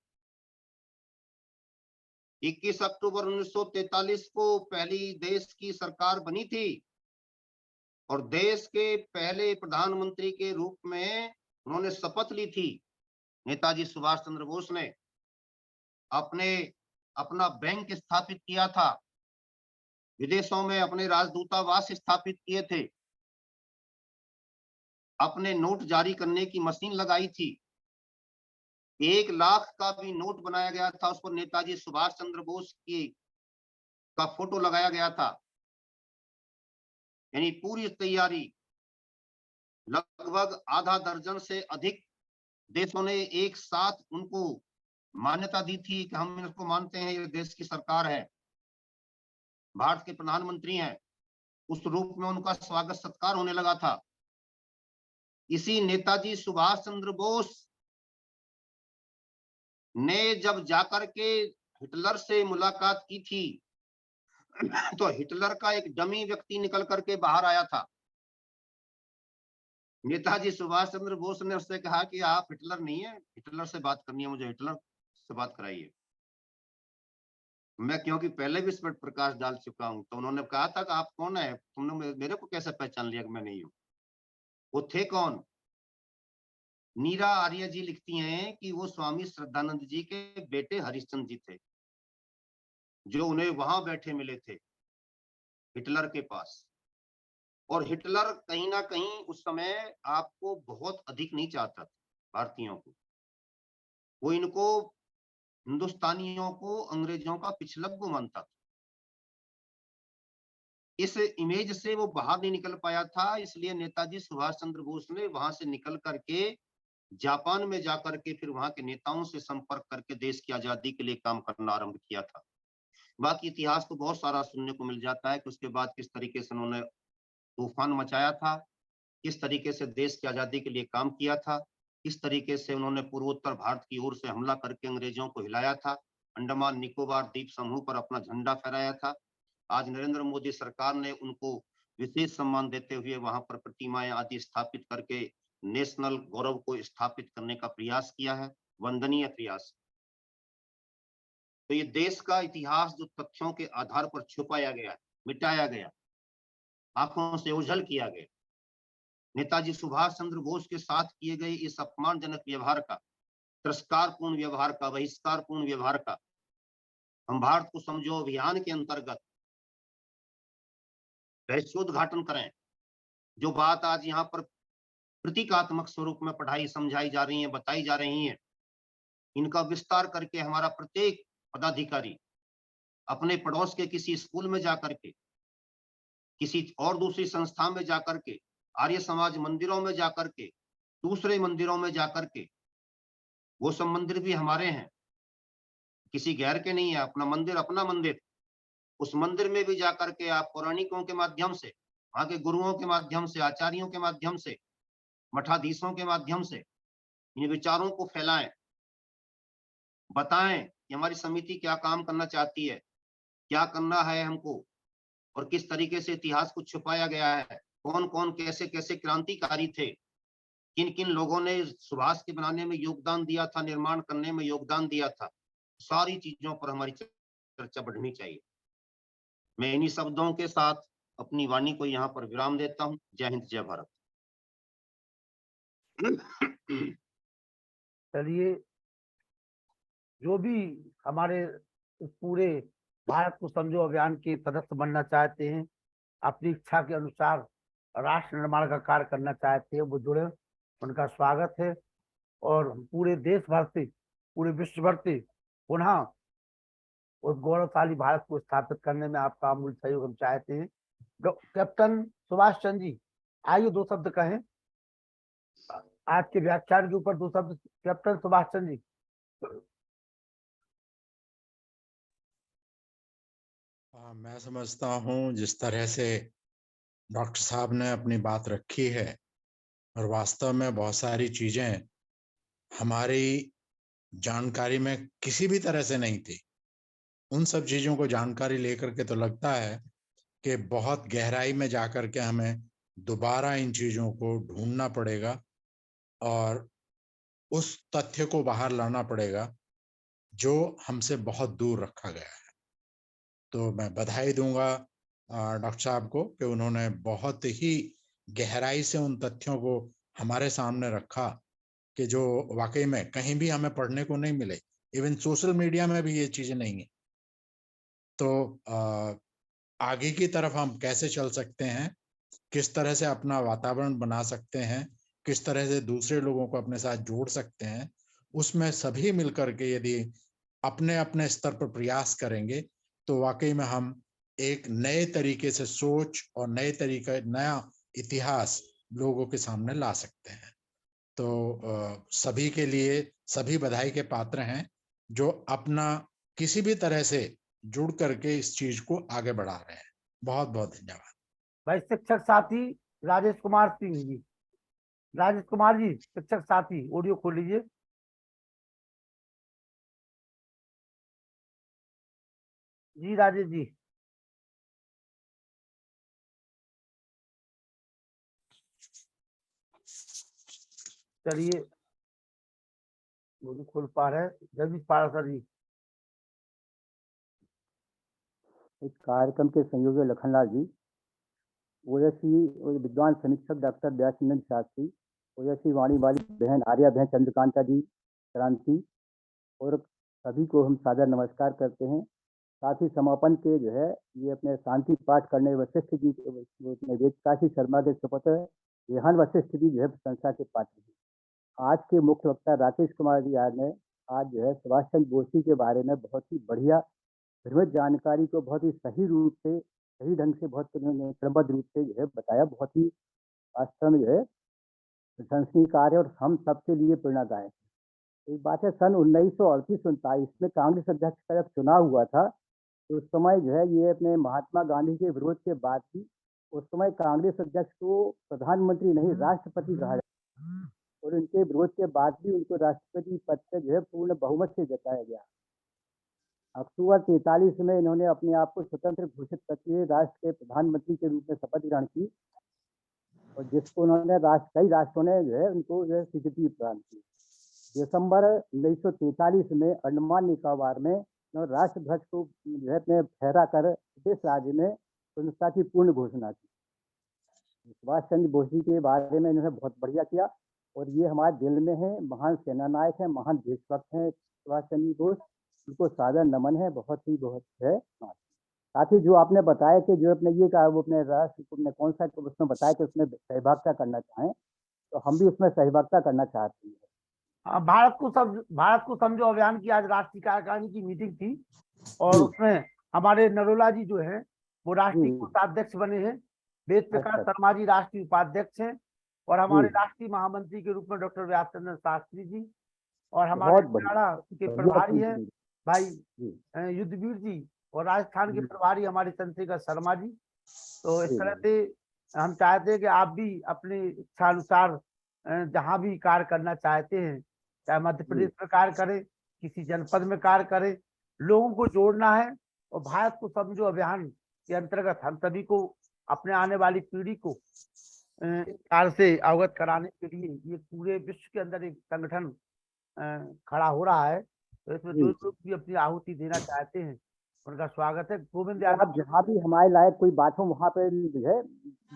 21 अक्टूबर 1943 को पहली देश की सरकार बनी थी और देश के पहले प्रधानमंत्री के रूप में उन्होंने शपथ ली थी। नेताजी सुभाष चंद्र बोस ने अपना बैंक स्थापित किया था, विदेशों में अपने राजदूतावास स्थापित किए थे, अपने नोट जारी करने की मशीन लगाई थी। 1 लाख का भी नोट बनाया गया था, उस पर नेताजी सुभाष चंद्र बोस का फोटो लगाया गया था। यानी पूरी तैयारी। लगभग आधा दर्जन से अधिक देशों ने एक साथ उनको मान्यता दी थी कि हम इसको मानते हैं, ये देश की सरकार है, भारत के प्रधानमंत्री हैं। उस रूप में उनका स्वागत सत्कार होने लगा था। इसी नेताजी सुभाष चंद्र बोस ने जब जाकर के हिटलर से मुलाकात की थी तो हिटलर का एक डमी व्यक्ति निकल करके बाहर आया था। नेताजी सुभाष चंद्र बोस ने उससे कहा कि आप हिटलर नहीं है, हिटलर से बात करनी है, मुझे हिटलर से बात कराइए। मैं क्योंकि पहले भी इस पर प्रकाश डाल चुका हूं, तो उन्होंने कहा था कि आप कौन है, तुमने मेरे को कैसे पहचान लिया कि मैं नहीं हूं। वो थे कौन? नीरा आर्य जी लिखती हैं कि वो स्वामी श्रद्धानंद जी के बेटे हरिश्चंद्र जी थे, जो उन्हें वहां बैठे मिले थे हिटलर के पास। और हिटलर कहीं ना कहीं उस समय आपको बहुत अधिक नहीं चाहता था भारतीयों को। वो इनको हिंदुस्तानियों को अंग्रेजों का पिछलग्गू मानता था। इस इमेज से वो बाहर नहीं निकल पाया था, इसलिए नेताजी सुभाष चंद्र बोस ने वहां से निकल करके जापान में जाकर के फिर वहां के नेताओं से संपर्क करके देश की आजादी के लिए काम करना आरंभ किया था। बाकी इतिहास तो बहुत सारा सुनने को मिल जाता है कि उसके बाद किस तरीके से उन्होंने तूफान मचाया था, किस तरीके से देश की आजादी के लिए काम किया था, किस तरीके से उन्होंने पूर्वोत्तर भारत की ओर से हमला करके अंग्रेजों को हिलाया था, अंडमान निकोबार द्वीप समूह पर अपना झंडा फहराया था। आज नरेंद्र मोदी सरकार ने उनको विशेष सम्मान देते हुए वहां पर प्रतिमाएं आदि स्थापित करके नेशनल गौरव को स्थापित करने का प्रयास किया है, वंदनीय प्रयास। तो ये देश का इतिहास जो तथ्यों के आधार पर छुपाया गया, मिटाया गया, आंखों से ओझल किया गया, नेताजी सुभाष चंद्र बोस के साथ किए गए इस अपमानजनक व्यवहार का, तिरस्कारपूर्ण व्यवहार का, बहिष्कारपूर्ण व्यवहार का हम भारत को समझो अभियान के अंतर्गत रहस्योद्घाटन करें। जो बात आज यहाँ पर प्रतीकात्मक स्वरूप में पढ़ाई समझाई जा रही है, बताई जा रही है, इनका विस्तार करके हमारा प्रत्येक पदाधिकारी अपने पड़ोस के किसी स्कूल में जाकर के, किसी और दूसरी संस्था में जाकर के, आर्य समाज मंदिरों में जाकर के, दूसरे मंदिरों में जाकर के, वो सब मंदिर भी हमारे हैं, किसी गैर के नहीं है, अपना मंदिर अपना मंदिर, उस मंदिर में भी जाकर के आप पौराणिकों के माध्यम से, वहां के गुरुओं के माध्यम से, आचार्यों के माध्यम से मठाधीशों के माध्यम से इन विचारों को फैलाएं, बताएं कि हमारी समिति क्या काम करना चाहती है, क्या करना है हमको, और किस तरीके से इतिहास को छुपाया गया है, कौन कौन कैसे कैसे क्रांतिकारी थे, किन किन लोगों ने सुभाष के बनाने में योगदान दिया था, निर्माण करने में योगदान दिया था। सारी चीजों पर हमारी चर्चा बढ़नी चाहिए। मैं इन्हीं शब्दों के साथ अपनी वाणी को यहाँ पर विराम देता हूँ। जय हिंद, जय भारत। चलिए, जो भी हमारे इस पूरे भारत को समझो अभियान के सदस्य बनना चाहते हैं, अपनी इच्छा के अनुसार राष्ट्र निर्माण का कार्य करना चाहते हैं, वो जुड़े, उनका स्वागत है। और पूरे देश भर से, पूरे विश्व भर से पुनः उस गौरवशाली भारत को स्थापित करने में आपका अमूल्य सहयोग हम चाहते हैं। कैप्टन सुभाष चंद्र जी, आइए 2 शब्द कहें आज के व्याख्यान के ऊपर। 2 शब्द कैप्टन सुभाष चंद्र जी। मैं समझता हूं जिस तरह से डॉक्टर साहब ने अपनी बात रखी है, और वास्तव में बहुत सारी चीजें हमारी जानकारी में किसी भी तरह से नहीं थी, उन सब चीजों को जानकारी लेकर के तो लगता है कि बहुत गहराई में जाकर के हमें दोबारा इन चीजों को ढूंढना पड़ेगा और उस तथ्य को बाहर लाना पड़ेगा जो हमसे बहुत दूर रखा गया है। तो मैं बधाई दूंगा डॉक्टर साहब को कि उन्होंने बहुत ही गहराई से उन तथ्यों को हमारे सामने रखा कि जो वाकई में कहीं भी हमें पढ़ने को नहीं मिले, इवन सोशल मीडिया में भी ये चीजें नहीं है। तो आगे की तरफ हम कैसे चल सकते हैं, किस तरह से अपना वातावरण बना सकते हैं, किस तरह से दूसरे लोगों को अपने साथ जोड़ सकते हैं, उसमें सभी मिलकर के यदि अपने अपने स्तर पर प्रयास करेंगे तो वाकई में हम एक नए तरीके से सोच और नए तरीके, नया इतिहास लोगों के सामने ला सकते हैं। तो सभी के लिए सभी बधाई के पात्र हैं जो अपना किसी भी तरह से जुड़ करके इस चीज को आगे बढ़ा रहे हैं। बहुत बहुत धन्यवाद। भाई शिक्षक साथी राजेश कुमार सिंह जी, राजेश कुमार जी, शिक्षक साथी, ऑडियो खोल लीजिए। जी राजेश जी। चलिए, खोल पा रहे हैं जगदीश पारासर जी। इस कार्यक्रम के संयोजक लखनलाल जी, ओजस्वी विद्वान समीक्षक डॉक्टर व्यासनंद शास्त्री, ओजस्वी वाणी वाली बहन आर्या बहन चंद्रकांता जी क्रांति, और सभी को हम सादर नमस्कार करते हैं। साथ ही समापन के जो है ये अपने शांति पाठ करने वशिष्ठ जी, वेदकाशी शर्मा के सुपुत्र रेहान वशिष्ठ जी जो है प्रशंसा के पात्र हैं। आज के मुख्य वक्ता राकेश कुमार जी ने आज जो है सुभाष चंद्र बोस के बारे में बहुत ही बढ़िया विविध जानकारी को बहुत ही सही रूप से, सही ढंग से, बहुत क्रमबद्ध रूप से जो है बताया। बहुत ही वास्तव में जो है प्रशंसनीय कार्य और हम सबके लिए प्रेरणादायक। एक बात है, सन 1938-39 में कांग्रेस अध्यक्ष का जब चुनाव हुआ था तो उस समय जो है ये अपने महात्मा गांधी के विरोध के बाद ही उस समय कांग्रेस अध्यक्ष को प्रधानमंत्री नहीं राष्ट्रपति कहा जाता, और उनके विरोध के बाद भी उनको राष्ट्रपति पद से जो है पूर्ण बहुमत से जिताया गया। अक्टूबर 43 में इन्होंने अपने आप को स्वतंत्र घोषित करके राष्ट्र के प्रधानमंत्री के रूप में शपथ ग्रहण की, और जिसको उन्होंने कई राष्ट्रों ने जो है उनको जो है स्वीकृति प्रदान की। दिसंबर 1943 में अंडमान निकोबार में राष्ट्रध्वज को जो है अपने फहरा कर देश राज्य में स्वतंत्रता की पूर्ण घोषणा की। सुभाष चंद्र बोस जी के बारे में इन्होंने बहुत बढ़िया किया, और ये हमारे दिल में है, महान सेना नायक है, महान देशभक्त हैं सुभाष चंद्र बोस, उनको सादर नमन है, बहुत है। साथ ही जो आपने बताया कि जो अपने ये कहा वो अपने राष्ट्र को कौन सा उसमें बताया कि उसमें सहभागिता करना चाहें, तो हम भी उसमें सहभागिता करना चाहते हैं। भारत को समझो अभियान की आज राष्ट्रीय कार्यकारिणी की मीटिंग थी, और उसमें हमारे नरोला जी जो है वो राष्ट्रीय कोषाध्यक्ष बने हैं, वेद प्रकाश शर्मा जी राष्ट्रीय उपाध्यक्ष हैं, और हमारे राष्ट्रीय महामंत्री के रूप में डॉक्टर व्यासचंद्र शास्त्री जी, और हमारे हरियाणा के प्रभारी हैं भाई युद्धवीर जी, और राजस्थान के प्रभारी हमारे चंद्रशेखर शर्मा जी। तो इस तरह से हम चाहते हैं कि आप भी अपने इच्छा अनुसार जहां भी कार्य करना चाहते हैं, चाहे मध्य प्रदेश में कार्य करें, किसी जनपद में कार्य करें, लोगों को जोड़ना है। और भारत को समझो अभियान के अंतर्गत हम सभी को अपने आने वाली पीढ़ी को कार्य से अवगत कराने के लिए ये पूरे विश्व के अंदर एक संगठन खड़ा हो रहा है। तो इसमें जो लोग भी अपनी आहुति देना चाहते हैं उनका स्वागत है। गोविंद आप यादव जहाँ भी हमारे लायक कोई बात हो वहाँ पे जो है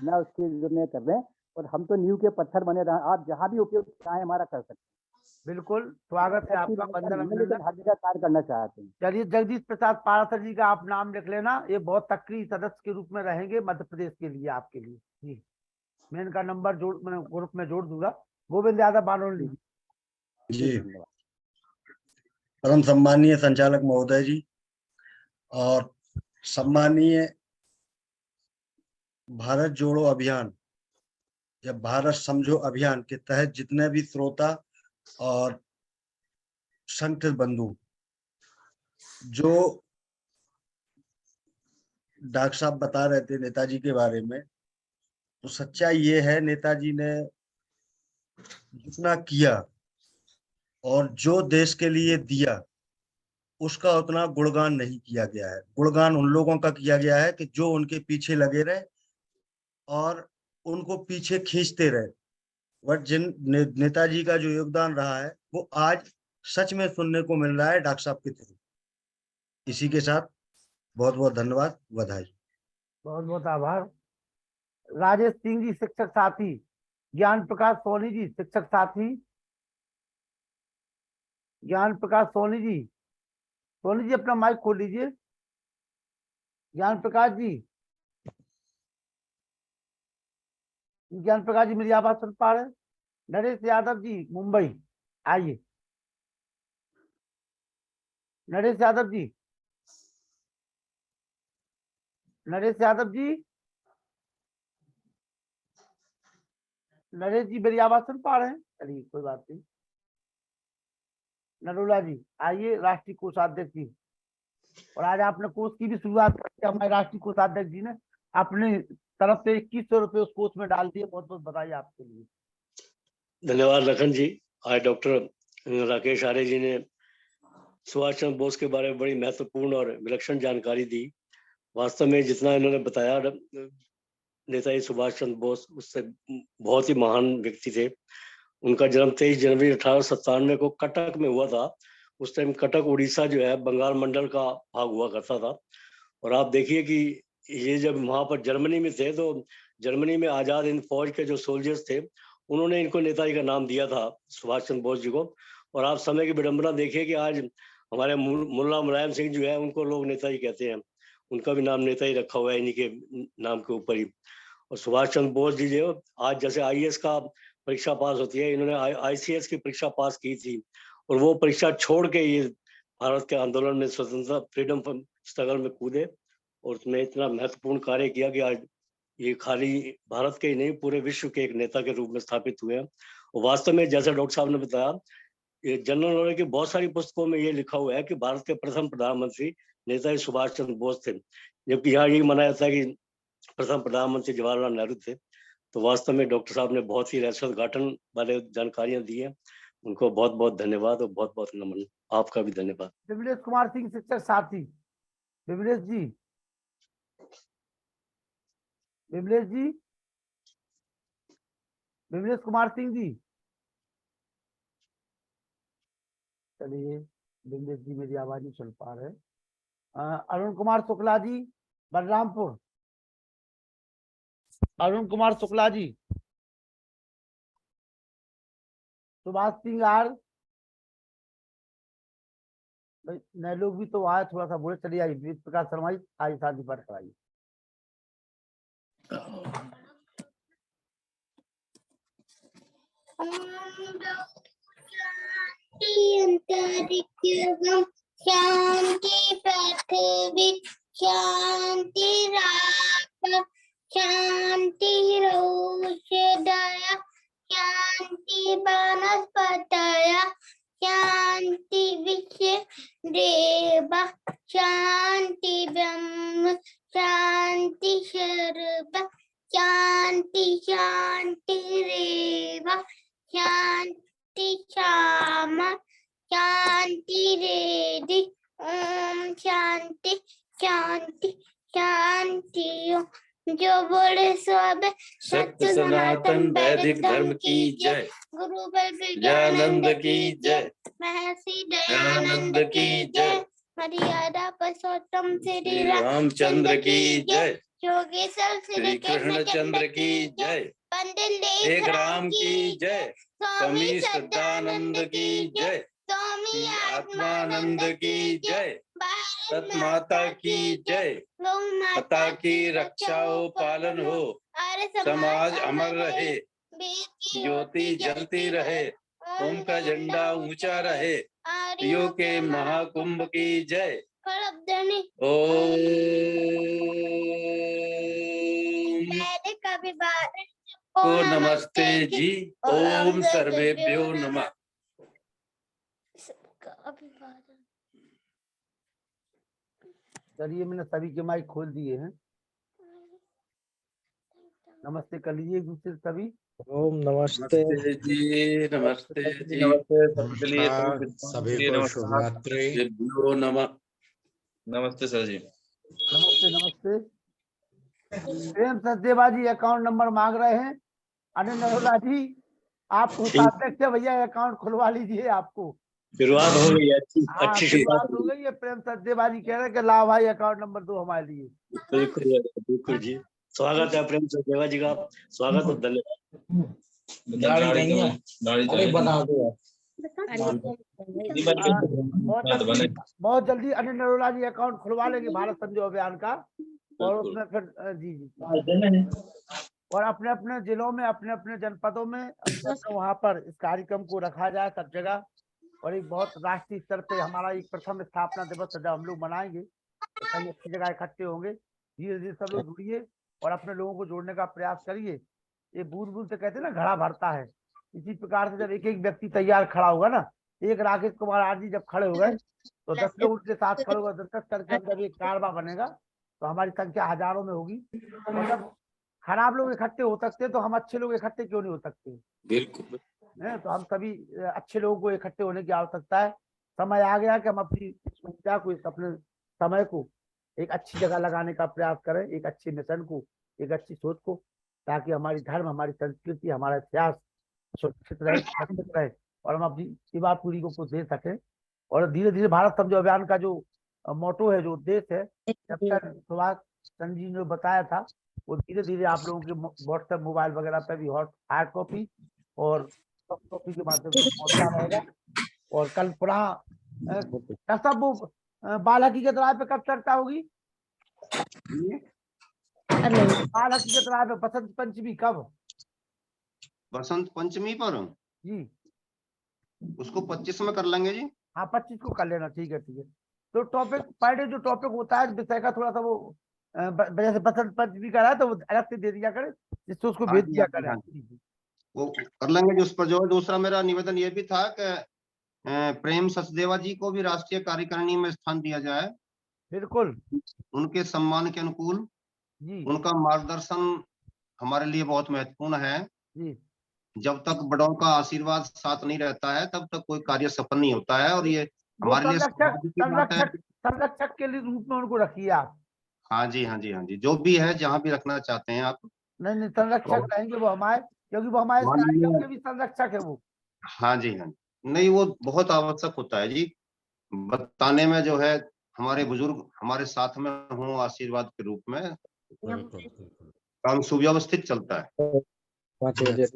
ना उसकी जरूरत कर दें, और हम तो नींव के पत्थर बने रहे। आप जहाँ भी उपयोग चाहे हमारा कर सकते हैं। बिल्कुल स्वागत है आपका, वंदन लेकिन अभिनंदन। हर जगह कार्य करना चाहते हैं। चलिए जगदीश प्रसाद पारासर जी का आप नाम लिख लेना, ये बहुत सक्रिय सदस्य के रूप में रहेंगे मध्य प्रदेश के लिए, आपके लिए जी। मैं इनका नंबर ग्रुप में जोड़ दूंगा। गोविंद यादव बानोली जी, परम सम्मानीय संचालक महोदय जी और सम्मानीय भारत जोड़ो अभियान या भारत समझो अभियान के तहत जितने भी श्रोता और संत बंधु, जो डॉक्टर साहब बता रहे थे नेताजी के बारे में, तो सच्चाई ये है नेताजी ने जितना किया और जो देश के लिए दिया उसका उतना गुणगान नहीं किया गया है। गुणगान उन लोगों का किया गया है कि जो उनके पीछे लगे रहे और उनको पीछे खींचते रहे। बट जिन नेताजी का जो योगदान रहा है वो आज सच में सुनने को मिल रहा है डॉक्टर साहब के थ्रू। इसी के साथ बहुत बहुत धन्यवाद, बधाई। बहुत बहुत आभार। राजेश सिंह जी शिक्षक साथी, ज्ञान प्रकाश सोनी जी शिक्षक साथी, ज्ञान प्रकाश सोनी जी अपना माइक खोल लीजिए। ज्ञान प्रकाश जी, ज्ञान प्रकाश जी मेरी आवाज सुन पा रहे हैं? नरेश यादव जी मुंबई, आइए। नरेश यादव जी, नरेश यादव जी, नरेश जी मेरी आवाज सुन पा रहे हैं? चलिए कोई बात नहीं। नरोला जी आइए, राष्ट्रीय कोषाध्यक्ष जी। और आज आपने कोष की भी शुरुआत की, हमारे राष्ट्रीय कोषाध्यक्ष जी ने अपने तरफ से 2100 रुपए उस कोष में डाल दिए। बहुत बहुत बधाई आपके लिए। धन्यवाद लखन जी। आज डॉक्टर राकेश आर्य जी ने सुभाष चंद्र बोस के बारे में बड़ी महत्वपूर्ण और विलक्षण जानकारी दी। वास्तव में जितना इन्होंने बताया, नेताजी सुभाष चंद्र बोस उससे बहुत ही महान व्यक्ति थे। उनका जन्म 23 जनवरी 1897 को कटक में हुआ था। उस टाइम कटक उड़ीसा जो है बंगाल मंडल का भाग हुआ करता था। और आप देखिए कि ये जब वहां पर जर्मनी में थे तो जर्मनी में आजाद हिंद फौज के जो सोल्जर्स थे उन्होंने इनको नेताजी का नाम दिया था, सुभाष चंद्र बोस जी को। और आप समय की विडंबना देखिए कि आज हमारे मुल्ला मुलायम सिंह जो है उनको लोग नेताजी कहते हैं, उनका भी नाम नेताजी रखा हुआ है इन्हीं के नाम के ऊपर ही। और सुभाष चंद्र बोस जी जो आज जैसे आईएएस का परीक्षा पास होती है, इन्होंने आईसीएस की परीक्षा पास की थी और वो परीक्षा छोड़ के ये भारत के आंदोलन में, स्वतंत्रता फ्रीडम स्ट्रगल में कूदे और उसमें इतना महत्वपूर्ण कार्य किया कि आज ये खाली भारत के ही नहीं पूरे विश्व के एक नेता के रूप में स्थापित हुए हैं। और वास्तव में जैसा डॉक्टर साहब ने बताया, ये जनरल नॉलेज की बहुत सारी पुस्तकों में ये लिखा हुआ है कि भारत के प्रथम प्रधानमंत्री नेताजी सुभाष चंद्र बोस थे, जबकि यहाँ ये माना जाता है कि प्रथम प्रधानमंत्री जवाहरलाल नेहरू थे। तो वास्तव में डॉक्टर साहब ने बहुत ही रहस्योद्घाटन वाले जानकारियां दी हैं। उनको बहुत बहुत धन्यवाद और बहुत बहुत नमन। आपका भी धन्यवाद। विमलेश कुमार सिंह शिक्षक साथी, विमलेश जी, विमलेश जी, विमलेश कुमार सिंह जी। चलिए विमलेश जी मेरी आवाज नहीं सुन पा रहे। अरुण कुमार शुक्ला जी बलरामपुर, अरुण कुमार शुक्ला जी। सुभाष सिंह आर, नए लोग भी तो आए, थोड़ा सा बोले। चलिए आइए, प्रकाश शर्मा जी आज शादी पर कराइए। शांति पृथ्वी शांति राप शांति दया शांति वनस्पतय शांति विश्व देव शांति ब्रह्म शांति सर्व शांति शांति रेव शांति श्यामा शांति रेडी ओम शांति शांति शांति ओम। जो बोले सब सत्य सनातन वैदिक धर्म की जय। गुरु बल विद्यानंद की जय। महर्षि दयानंद की जय। मर्यादा पुरुषोत्तम श्री रामचंद्र की जय। योगेश्वर श्री कृष्णचंद्र की जय। पंडित एक राम की जय। स्वामी सदानंद की जय। स्वामी आत्मानंद की जय। सत माता की जय। माता की रक्षा हो पालन हो, समाज अमर रहे, ज्योति जलती रहे, ओम का झंडा ऊंचा रहे, यो के महाकुंभ की जय। ओम को नमस्ते जी। ओम सर्वेभ्यो नमः। चलिए मैंने सभी के माइक खोल दिए हैं। नमस्ते कर लीजिए एक दूसरे से सभी। ओम नमस्ते जी। नमस्ते जी। नमस्कार सभी को, शुभ रात्रि। नमः। नमस्ते सर जी। नमस्ते नमस्ते। प्रेम सचदेवा जी अकाउंट नंबर मांग रहे हैं। अनिल नरोला जी आप उपाध्यक्ष है, भैया अकाउंट खुलवा लीजिए। आपको शुरुआत हो गई, अच्छी शुरुआत हो गई है। प्रेम सचदेवा जी कह रहे हैं कि ला भाई अकाउंट नंबर 2 हमारे लिए। बिल्कुल जी, स्वागत है प्रेम सचदेवा जी का। स्वागत और धन्यवाद। बहुत जल्दी अनिल नरोला जी अकाउंट खुलवा लेंगे भारत संजो अभियान का। और उसमें फिर जी और अपने अपने जिलों में अपने अपने जनपदों में वहाँ पर इस कार्यक्रम को रखा जाए सब जगह। और एक बहुत राष्ट्रीय स्तर पे हमारा एक प्रथम स्थापना दिवस जब हम लोग मनाएंगे तो कई अच्छी जगह इकट्ठे होंगे। धीरे धीरे सब लोग जुड़िए और अपने लोगों को जोड़ने का प्रयास करिए। ये बूंद बूंद से कहते हैं ना घड़ा भरता है, इसी प्रकार से जब एक एक व्यक्ति तैयार खड़ा होगा ना, एक राकेश कुमार आर जी जब खड़े हो गए तो 10 लोग उनके साथ खड़े होगा, 10 करके जब एक कारवा बनेगा तो हमारी संख्या हजारों में होगी। और जब खराब लोग इकट्ठे हो सकते तो हम अच्छे लोग इकट्ठे क्यों नहीं हो सकते? बिल्कुल। तो हम सभी अच्छे लोगों को इकट्ठे होने की आवश्यकता है। समय आ गया कि हम अपनी ऊर्जा को, अपने समय को एक अच्छी जगह लगाने का प्रयास करें, एक अच्छे मिशन को, एक अच्छी सोच को, ताकि हमारी धर्म, हमारी संस्कृति, हमारा इतिहास सुरक्षित रहे, सुरक्षित रहे और हम अपनी सेवा पूरी को दे सकें। और धीरे धीरे भारत समझो अभियान का जो मोटो है, जो उद्देश्य है, जब तक सुभाष चंद्र जी ने बताया था, वो धीरे धीरे आप लोगों के व्हाट्सएप मोबाइल वगैरह पे भी हार्ड कॉपी और सॉफ्ट कॉपी के माध्यम से पहुंचता रहेगा। और कल पुनः सब वो बाल हकीकत राय पे कब चर्चा होगी? बाल हकीकत राय पे बसंत पंचमी कब? बसंत पंचमी पर जी उसको 25 में कर लेंगे जी। हाँ 25 को कर लेना, ठीक है ठीक है। तो टॉपिक पर डे जो टॉपिक होता है विषय का थोड़ा सा वो जैसे बसंत पंचमी का रहा है तो वो अलग से दे दिया करे, जिससे उसको भेज दिया करे। वो कर लेंगे जी उस पर। जो दूसरा मेरा निवेदन ये भी था कि प्रेम सचदेवा जी को भी राष्ट्रीय कार्यकारिणी में स्थान दिया जाए। बिल्कुल, उनके सम्मान के अनुकूल जी। उनका मार्गदर्शन हमारे लिए बहुत महत्वपूर्ण है जी। जब तक बड़ों का आशीर्वाद साथ नहीं रहता है तब तक कोई कार्य सफल नहीं होता है। और ये हमारे लिए संरक्षक के लिए रूप में उनको रखिए आप। हाँ जी हाँ जी हाँ जी, जो भी है जहाँ भी रखना चाहते हैं आप। नहीं संरक्षक रहेंगे वो हमारे, क्योंकि वो हमारे कार्यक्रम के भी संरक्षक है वो। हाँ जी हाँ, नहीं वो बहुत आवश्यक होता है जी, बताने में जो है हमारे बुजुर्ग हमारे साथ में हों आशीर्वाद के रूप में, काम सुव्यवस्थित चलता है। 5 बजे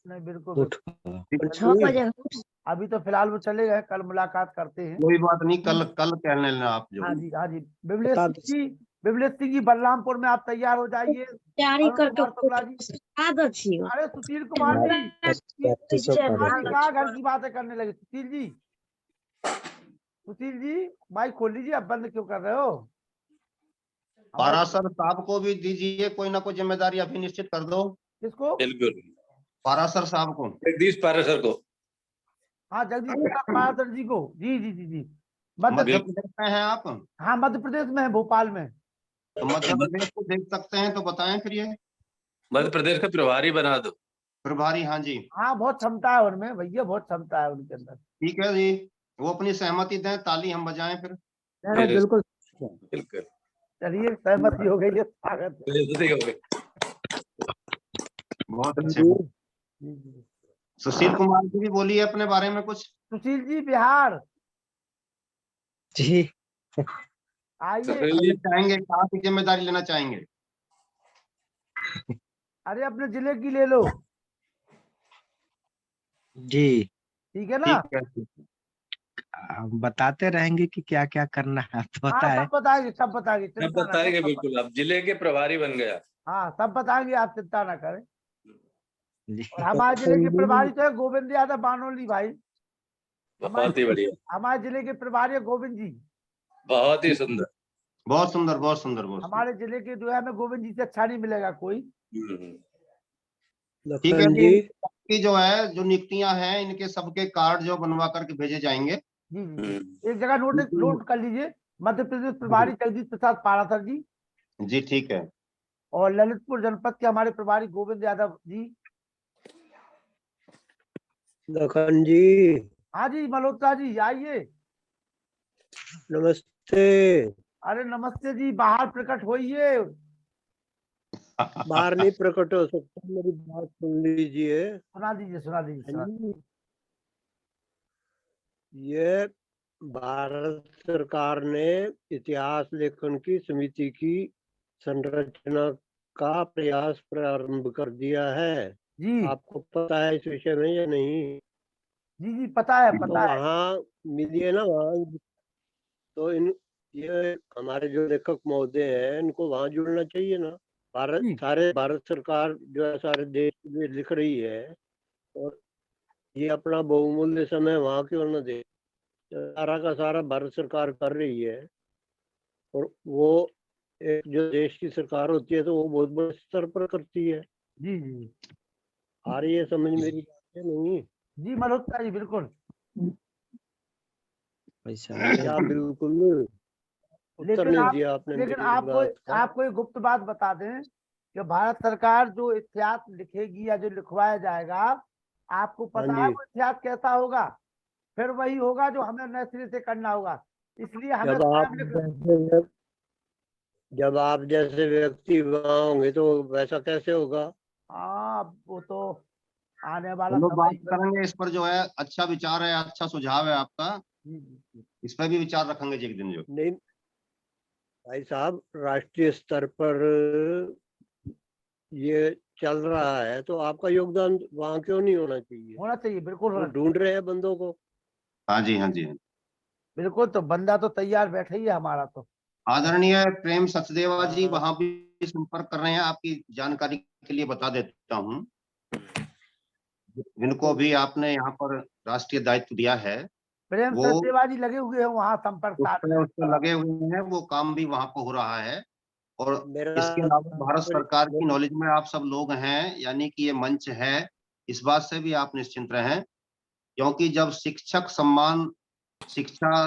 नहीं बिल्कुल। अभी तो फिलहाल वो चले गए, कल मुलाकात करते हैं। कोई बात नहीं, कल कहने लेना आप जो। हाँ जी बिमलेश सिंह जी बलरामपुर में आप तैयार हो जाइए। अरे सुशील कुमार जी क्या घर की बातें करने लगे? सुशील जी माइक खोल लीजिए, आप बंद क्यों कर रहे हो? पारासर साहब को भी दीजिए कोई ना कोई जिम्मेदारी अभी निश्चित कर दो। किसको? बिल्कुल पारासर साहब को, जगदीश पारासर को। हाँ जगदीश पारासर जी को। जी जी जी जी। मध्य प्रदेश में है आप? हाँ मध्य प्रदेश में है, भोपाल में। तो मध्य प्रदेश को देख सकते हैं तो बताएं फिर। ये मध्य प्रदेश का प्रभारी बना दो। प्रभारी, हाँ जी, हाँ, बहुत क्षमता है उनमें भैया, बहुत क्षमता है उनके अंदर। ठीक है जी, वो अपनी सहमति दें, ताली हम बजाएं फिर। नहीं, नहीं, बिल्कुल बिल्कुल चलिए, सहमति हो गई है, स्वागत है। बेइज्जती हो गई। बहुत अच्छे। सुशील कुमार जी भी बोलिए अपने बारे में कुछ। सुशील जी, बिहार जी आइए। अरे चाहेंगे, कहाँ की जिम्मेदारी लेना चाहेंगे? अरे अपने जिले की ले लो, जी ठीक है ना? ठीक है, हम बताते रहेंगे कि क्या क्या करना है, तो हाँ, होता है। सब बताएंगे, सब बताएंगे, सब चिंता ना बताएंगे करें। बिल्कुल, आप जिले के प्रभारी बन गया। हाँ, सब बताएंगे, आप चिंता ना करें। जी और हमारे जिले के प्रभारी तो है गोविंद यादव बानोली भाई। बहुत ही बढ़िया, हमारे जिले के प्रभारी है गोविंद जी। बहुत ही सुंदर। बहुत सुंदर, बहुत सुंदर, बहुत सुंदर। हमारे जिले के जो है, हमें गोविंद जी से अच्छा नहीं मिलेगा कोई। ठीक है जी, की जो है, जो नियुक्तियां हैं, इनके सबके कार्ड जो बनवा करके भेजे जाएंगे। जी जी, एक जगह नोट कर लीजिए, मध्य प्रदेश प्रभारी जगदीश प्रसाद पारासर जी, जी ठीक है। और ललितपुर जनपद के हमारे प्रभारी गोविंद यादव जी। लखन जी, हाँ जी, मल्होत्रा जी आइए। नमस्ते। अरे नमस्ते जी, बाहर प्रकट होइए। बाहर नहीं प्रकट हो सकता, मेरी बात सुन लीजिए। सुना दीजिए, सुना दीजिए, सुना दीजिए। ये भारत सरकार ने इतिहास लेखन की समिति की संरचना का प्रयास प्रारंभ कर दिया है। जी आपको पता है इस विषय में या नहीं? जी जी, पता है, तो पता है। वहाँ मिलिए ना, वहाँ तो ये हमारे जो लेखक महोदय हैं, इनको वहाँ जुड़ना चाहिए ना। भारत सरकार जो है सारे देश में लिख रही है, और ये अपना बहुमूल्य समय वहाँ क्यों न दे। सारा का सारा भारत सरकार कर रही है, और वो एक जो देश की सरकार होती है तो वो बहुत बड़े स्तर पर करती है। जी जी आ रही है समझ मेरी बात है नहीं? जी, मल्होत्रा जी बिल्कुल। क्या बिल्कुल उत्तर नहीं दिया आपने लेकिन मेरी आपको बात का। आपको एक गुप्त बात बता दें कि भारत सरकार जो इतिहास लिखेगी या जो लिखवाया जाएगा, आपको पता है हाँ जी। वो इतिहास कैसा होगा? फिर वही होगा जो हमें नए सिरे से करना होगा, इसलिए हमें जब आप जैसे व्यक्ति वहाँ होंगे तो वैसा कैसे होगा? हाँ, वो तो आने वाला हम लोग बात समय। करेंगे इस पर, जो है अच्छा विचार है, अच्छा सुझाव है आपका, इस पर भी विचार रखेंगे जी एक दिन। जो नहीं भाई साहब, राष्ट्रीय स्तर पर ये चल रहा है तो आपका योगदान वहाँ क्यों नहीं होना चाहिए? होना चाहिए, बिल्कुल वो होना ढूंढ रहे हैं बंदों को। हाँ जी, हाँ जी, हाँ। बिल्कुल, तो बंदा तो तैयार बैठा ही है हमारा तो। आदरणीय प्रेम सचदेवा जी वहां भी संपर्क कर रहे हैं, आपकी जानकारी के लिए बता देता हूँ। जिनको भी आपने यहाँ पर राष्ट्रीय दायित्व दिया है, प्रेम वो सचदेवा जी लगे हुए हैं वहाँ संपर्क उस पर लगे हुए हैं, वो काम भी वहां पर हो रहा है। और इसके अलावा भारत सरकार की नॉलेज में आप सब लोग हैं, यानी कि ये मंच है, इस बात से भी आप निश्चिंत रहें, क्योंकि जब शिक्षा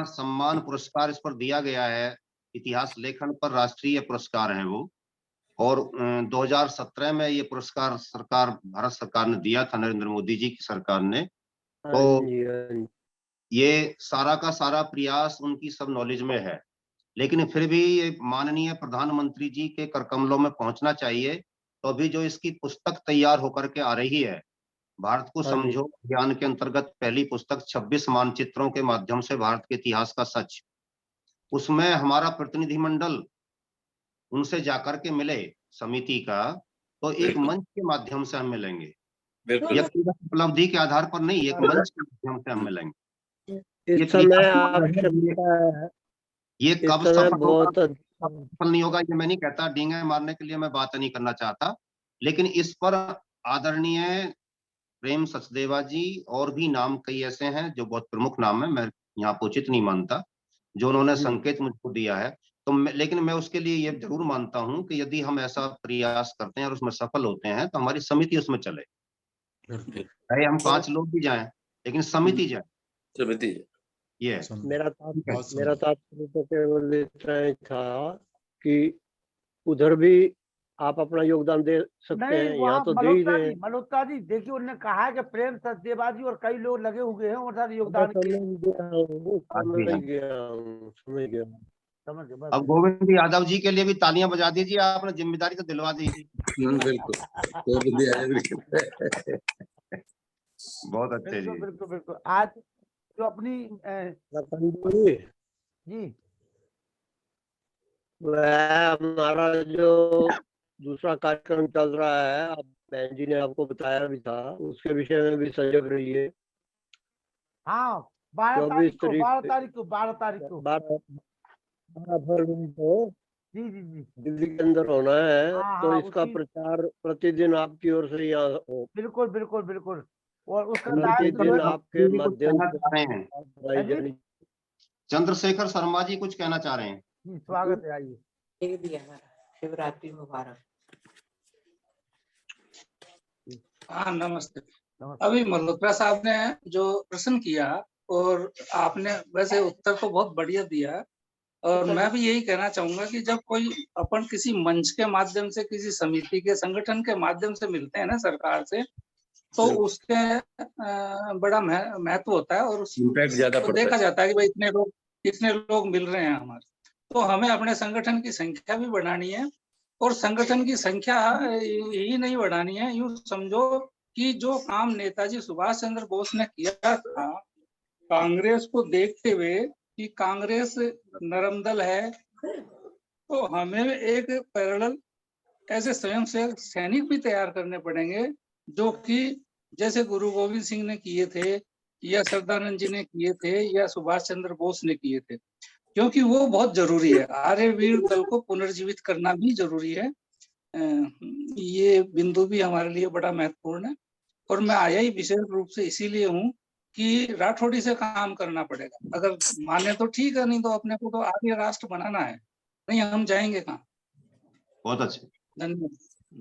सम्मान पुरस्कार इस पर दिया गया है, इतिहास लेखन पर राष्ट्रीय पुरस्कार है वो, और 2017 में ये पुरस्कार भारत सरकार ने दिया था, नरेंद्र मोदी जी की सरकार ने। तो ये सारा का सारा प्रयास उनकी सब नॉलेज में है, लेकिन फिर भी ये माननीय प्रधानमंत्री जी के करकमलों में पहुंचना चाहिए। तो अभी जो इसकी पुस्तक तैयार होकर के आ रही है, भारत को समझो अभियान के अंतर्गत पहली पुस्तक 26 मानचित्रों के माध्यम से भारत के इतिहास का सच, उसमें हमारा प्रतिनिधिमंडल उनसे जाकर के मिले समिति का, तो एक मंच के माध्यम से हम मिलेंगे, व्यक्तिगत उपलब्धि के आधार पर नहीं, एक मंच के माध्यम से हम मिलेंगे। इस समय आवश्यकता है, ये इस कब समय सफल होगा, बहुत सफल नहीं होगा, ये मैं नहीं कहता, डींगे मारने के लिए मैं बात नहीं करना चाहता, लेकिन इस पर आदरणीय प्रेम सचदेवा जी और भी नाम कई ऐसे हैं जो बहुत प्रमुख नाम है, मैं यहाँ पर उचित नहीं मानता, जो उन्होंने संकेत मुझको दिया है। तो लेकिन मैं उसके लिए ये जरूर मानता हूं कि यदि हम ऐसा प्रयास करते हैं और उसमें सफल होते हैं तो हमारी समिति उसमें चले, चाहे हम 5 लोग भी जाएं, लेकिन समिति जाए, समिति। ये मेरा तात्पर्य तो केवल इतना ही था कि उधर भी आप अपना योगदान दे सकते हैं, नहीं, यहाँ वहाँ तो दे ही रहे हैं। मल्होत्रा जी देखिए, उन्होंने कहा है कि प्रेम सत्यवादी और कई लोग लगे हुए हैं और मैं योगदान के लिए। समझ गया हूँ, हाँ जी, समझ गया हूँ। समझ गए, बस। अब गोविंद यादव जी के लिए भी तालियां बजा दीजिए, आपने जिम्मेदारी तो दिलवा दी। बिल्कुल बहुत अच्छे बिल्कुल जी। बिल्कुल बिल्कुल। आज जो अपनी लखन जी, जी वह हमारा जो दूसरा कार्यक्रम चल रहा है, अब बहन जी ने आपको बताया भी था, उसके विषय में भी सजग रहिए। हाँ, 12 24 तारीख को तारीख 12 तारीख को 12 तारीख को 12 फरवरी को जी जी जी, दिल्ली के अंदर होना है। हाँ तो हाँ, इसका प्रचार प्रतिदिन आपकी ओर से यहाँ हो, बिल्कुल बिल्कुल बिल्कुल। और उसका प्रतिदिन दायित्व आपके जी कुछ माध्यम कहना से चाह रहे हैं। कराई है जी? जानी। चंद्रशेखर शर्मा जी कुछ कहना चाह रहे हैं। जी, स्वागत है, आइए। शिवरात्रि मुबारक। हाँ, नमस्ते। अभी मल्होत्रा साहब ने जो प्रश्न किया और आपने वैसे उत्तर तो बहुत बढ़िया दिया, और मैं भी यही कहना चाहूंगा कि जब कोई अपन किसी मंच के माध्यम से, किसी समिति के, संगठन के माध्यम से मिलते हैं ना सरकार से, तो उसके बड़ा महत्व होता है और इम्पैक्ट ज्यादा तो पड़ता देखा है। जाता है कि भाई इतने लोग मिल रहे हैं हमारे। तो हमें अपने संगठन की संख्या भी बढ़ानी है, और संगठन की संख्या यही नहीं बढ़ानी है, यूं समझो कि जो काम नेताजी सुभाष चंद्र बोस ने किया था कांग्रेस को देखते हुए कि कांग्रेस नरम दल है, तो हमें एक पैरेलल ऐसे स्वयंसेवक सैनिक भी तैयार करने पड़ेंगे, जो कि जैसे गुरु गोविंद सिंह ने किए थे, या सरदानंद जी ने किए थे, या सुभाष चंद्र बोस ने किए थे, क्योंकि वो बहुत जरूरी है। आर्यवीर दल को पुनर्जीवित करना भी जरूरी है। ये बिंदु भी हमारे लिए बड़ा महत्वपूर्ण है, और मैं आया ही विशेष रूप से इसीलिए हूँ कि राठौड़ी से काम करना पड़ेगा। अगर माने तो ठीक है, नहीं तो अपने को तो आर्य राष्ट्र बनाना है, नहीं हम जाएंगे कहाँ। बहुत अच्छे, धन्यवाद।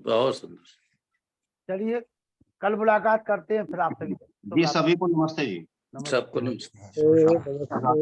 बहुत सुंदर। चलिए, कल मुलाकात करते हैं फिर आपसे। जी सभी को नमस्ते जी। सबको नमस्ते। नमस्ते।